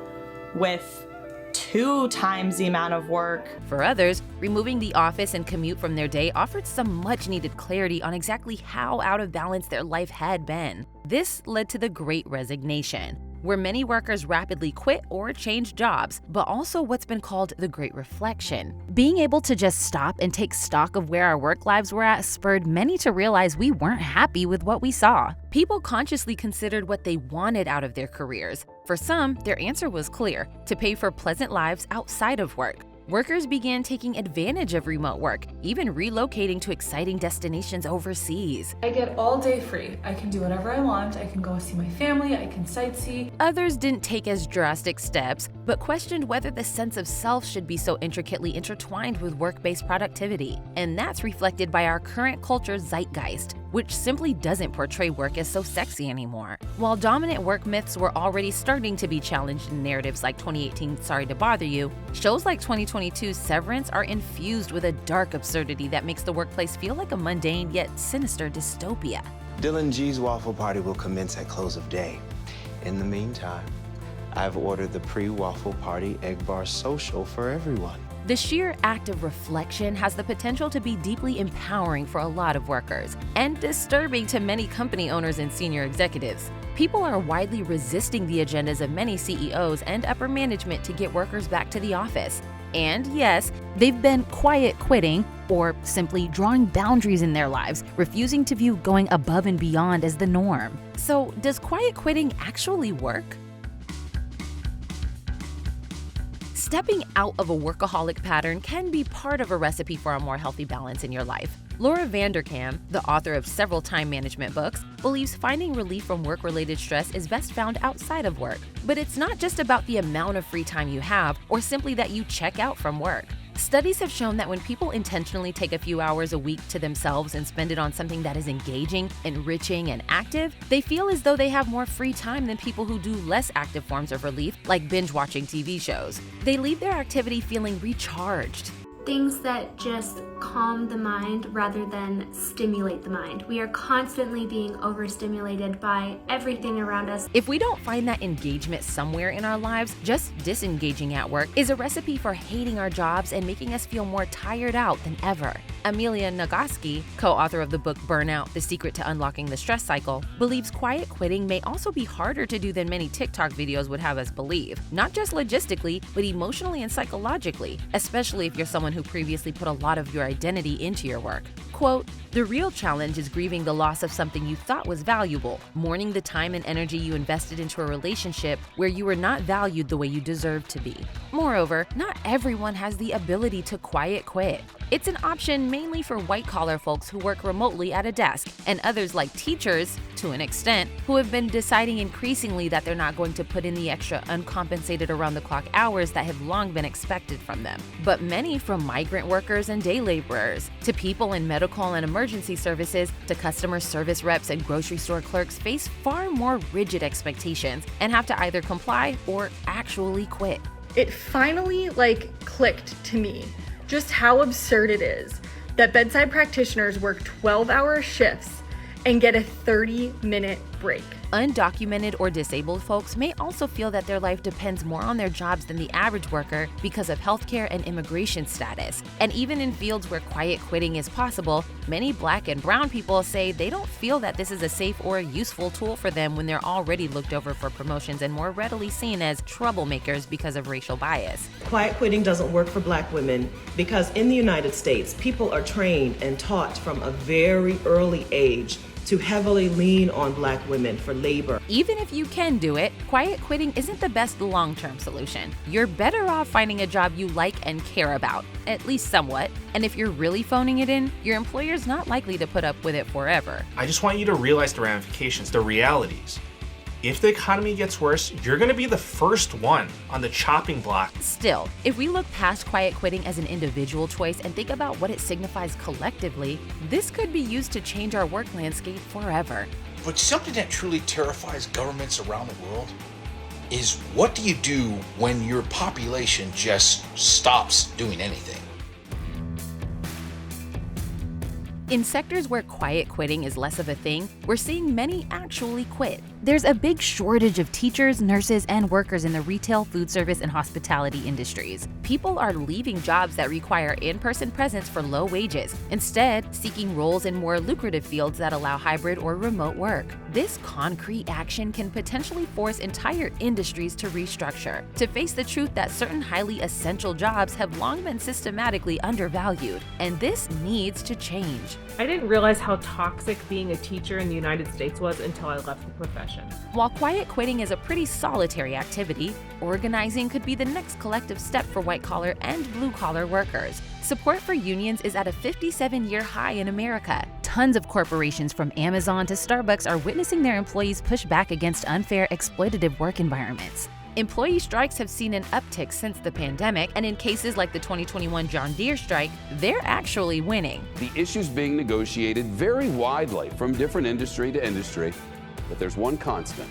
[SPEAKER 22] with 2 times the amount of work.
[SPEAKER 10] For others, removing the office and commute from their day offered some much-needed clarity on exactly how out of balance their life had been. This led to the Great Resignation, where many workers rapidly quit or changed jobs, but also what's been called the Great Reflection. Being able to just stop and take stock of where our work lives were at spurred many to realize we weren't happy with what we saw. People consciously considered what they wanted out of their careers. For some, their answer was clear: to pay for pleasant lives outside of work. Workers began taking advantage of remote work, even relocating to exciting destinations overseas.
[SPEAKER 23] I get all day free. I can do whatever I want. I can go see my family. I can sightsee.
[SPEAKER 10] Others didn't take as drastic steps, but questioned whether the sense of self should be so intricately intertwined with work-based productivity. And that's reflected by our current culture's zeitgeist, which simply doesn't portray work as so sexy anymore. While dominant work myths were already starting to be challenged in narratives like 2018's Sorry to Bother You, shows like 2022's Severance are infused with a dark absurdity that makes the workplace feel like a mundane yet sinister dystopia.
[SPEAKER 24] Dylan G's waffle party will commence at close of day. In the meantime, I've ordered the pre-waffle party egg bar social for everyone.
[SPEAKER 10] The sheer act of reflection has the potential to be deeply empowering for a lot of workers, and disturbing to many company owners and senior executives. People are widely resisting the agendas of many CEOs and upper management to get workers back to the office. And yes, they've been quiet quitting, or simply drawing boundaries in their lives, refusing to view going above and beyond as the norm. So, does quiet quitting actually work? Stepping out of a workaholic pattern can be part of a recipe for a more healthy balance in your life. Laura Vanderkam, the author of several time management books, believes finding relief from work-related stress is best found outside of work. But it's not just about the amount of free time you have, or simply that you check out from work. Studies have shown that when people intentionally take a few hours a week to themselves and spend it on something that is engaging, enriching, and active, they feel as though they have more free time than people who do less active forms of relief, like binge-watching TV shows. They leave their activity feeling recharged.
[SPEAKER 18] Things that just calm the mind rather than stimulate the mind. We are constantly being overstimulated by everything around us.
[SPEAKER 10] If we don't find that engagement somewhere in our lives, just disengaging at work is a recipe for hating our jobs and making us feel more tired out than ever. Amelia Nagoski, co-author of the book Burnout: The Secret to Unlocking the Stress Cycle, believes quiet quitting may also be harder to do than many TikTok videos would have us believe, not just logistically, but emotionally and psychologically, especially if you're someone who previously put a lot of your identity into your work. Quote, "The real challenge is grieving the loss of something you thought was valuable, mourning the time and energy you invested into a relationship where you were not valued the way you deserved to be." Moreover, not everyone has the ability to quiet quit. It's an option mainly for white-collar folks who work remotely at a desk, and others like teachers, to an extent, who have been deciding increasingly that they're not going to put in the extra uncompensated around-the-clock hours that have long been expected from them. But many, from migrant workers and day laborers, to people in medical and emergency services, to customer service reps and grocery store clerks, face far more rigid expectations and have to either comply or actually quit.
[SPEAKER 22] It finally,
[SPEAKER 4] clicked to me just how absurd it is that bedside practitioners work 12-hour shifts and get a 30-minute break.
[SPEAKER 10] Undocumented or disabled folks may also feel that their life depends more on their jobs than the average worker because of healthcare and immigration status. And even in fields where quiet quitting is possible, many Black and brown people say they don't feel that this is a safe or a useful tool for them when they're already looked over for promotions and more readily seen as troublemakers because of racial bias.
[SPEAKER 8] Quiet quitting doesn't work for Black women because in the United States, people are trained and taught from a very early age to heavily lean on Black women for labor.
[SPEAKER 10] Even if you can do it, quiet quitting isn't the best long-term solution. You're better off finding a job you like and care about, at least somewhat. And if you're really phoning it in, your employer's not likely to put up with it forever.
[SPEAKER 11] I just want you to realize the ramifications, the realities. If the economy gets worse, you're going to be the first one on the chopping block.
[SPEAKER 10] Still, if we look past quiet quitting as an individual choice and think about what it signifies collectively, this could be used to change our work landscape forever.
[SPEAKER 16] But something that truly terrifies governments around the world is, what do you do when your population just stops doing anything?
[SPEAKER 10] In sectors where quiet quitting is less of a thing, we're seeing many actually quit. There's a big shortage of teachers, nurses, and workers in the retail, food service, and hospitality industries. People are leaving jobs that require in-person presence for low wages, instead seeking roles in more lucrative fields that allow hybrid or remote work. This concrete action can potentially force entire industries to restructure, to face the truth that certain highly essential jobs have long been systematically undervalued, and this needs to change.
[SPEAKER 17] I didn't realize how toxic being a teacher in the United States was until I left the profession.
[SPEAKER 10] While quiet quitting is a pretty solitary activity, organizing could be the next collective step for white-collar and blue-collar workers. Support for unions is at a 57-year high in America. Tons of corporations from Amazon to Starbucks are witnessing their employees push back against unfair, exploitative work environments. Employee strikes have seen an uptick since the pandemic, and in cases like the 2021 John Deere strike, they're actually winning.
[SPEAKER 20] The issues being negotiated vary widely from different industry to industry, but there's one constant: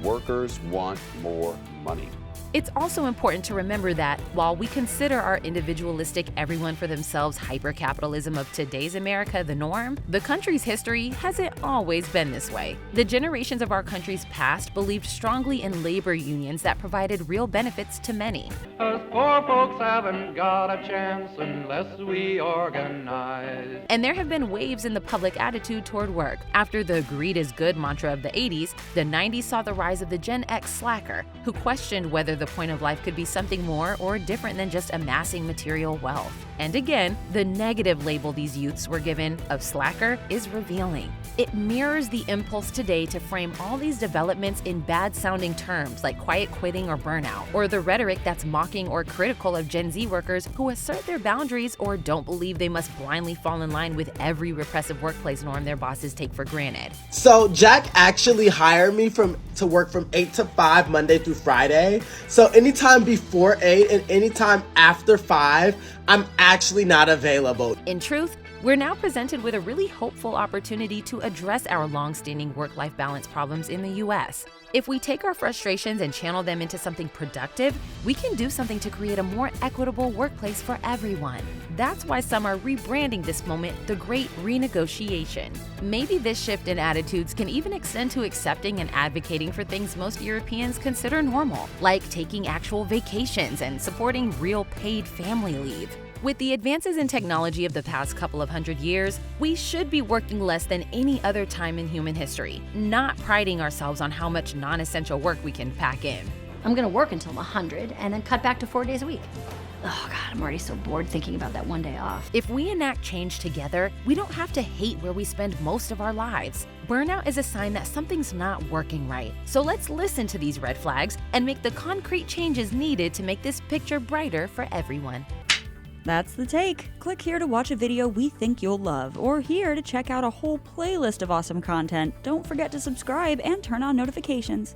[SPEAKER 20] workers want more money.
[SPEAKER 10] It's also important to remember that while we consider our individualistic everyone for themselves hyper-capitalism of today's America the norm, the country's history hasn't always been this way. The generations of our country's past believed strongly in labor unions that provided real benefits to many.
[SPEAKER 25] Us poor folks haven't got a chance unless we organize.
[SPEAKER 10] And there have been waves in the public attitude toward work. After the greed is good mantra of the 80s, the 90s saw the rise of the Gen X slacker, who questioned whether the point of life could be something more or different than just amassing material wealth. And again, the negative label these youths were given of slacker is revealing. It mirrors the impulse today to frame all these developments in bad-sounding terms like quiet quitting or burnout, or the rhetoric that's mocking or critical of Gen Z workers who assert their boundaries or don't believe they must blindly fall in line with every repressive workplace norm their bosses take for granted.
[SPEAKER 26] So Jack actually hired me to work from 8 to 5 Monday through Friday. So anytime before 8 and anytime after 5, I'm actually not available.
[SPEAKER 10] In truth, we're now presented with a really hopeful opportunity to address our long-standing work-life balance problems in the U.S. If we take our frustrations and channel them into something productive, we can do something to create a more equitable workplace for everyone. That's why some are rebranding this moment the Great Renegotiation. Maybe this shift in attitudes can even extend to accepting and advocating for things most Europeans consider normal, like taking actual vacations and supporting real paid family leave. With the advances in technology of the past couple of hundred years, we should be working less than any other time in human history, not priding ourselves on how much non-essential work we can pack in.
[SPEAKER 27] I'm gonna work until I'm 100 and then cut back to 4 days a week. Oh God, I'm already so bored thinking about that one day off.
[SPEAKER 10] If we enact change together, we don't have to hate where we spend most of our lives. Burnout is a sign that something's not working right. So let's listen to these red flags and make the concrete changes needed to make this picture brighter for everyone.
[SPEAKER 1] That's the take. Click here to watch a video we think you'll love, or here to check out a whole playlist of awesome content. Don't forget to subscribe and turn on notifications.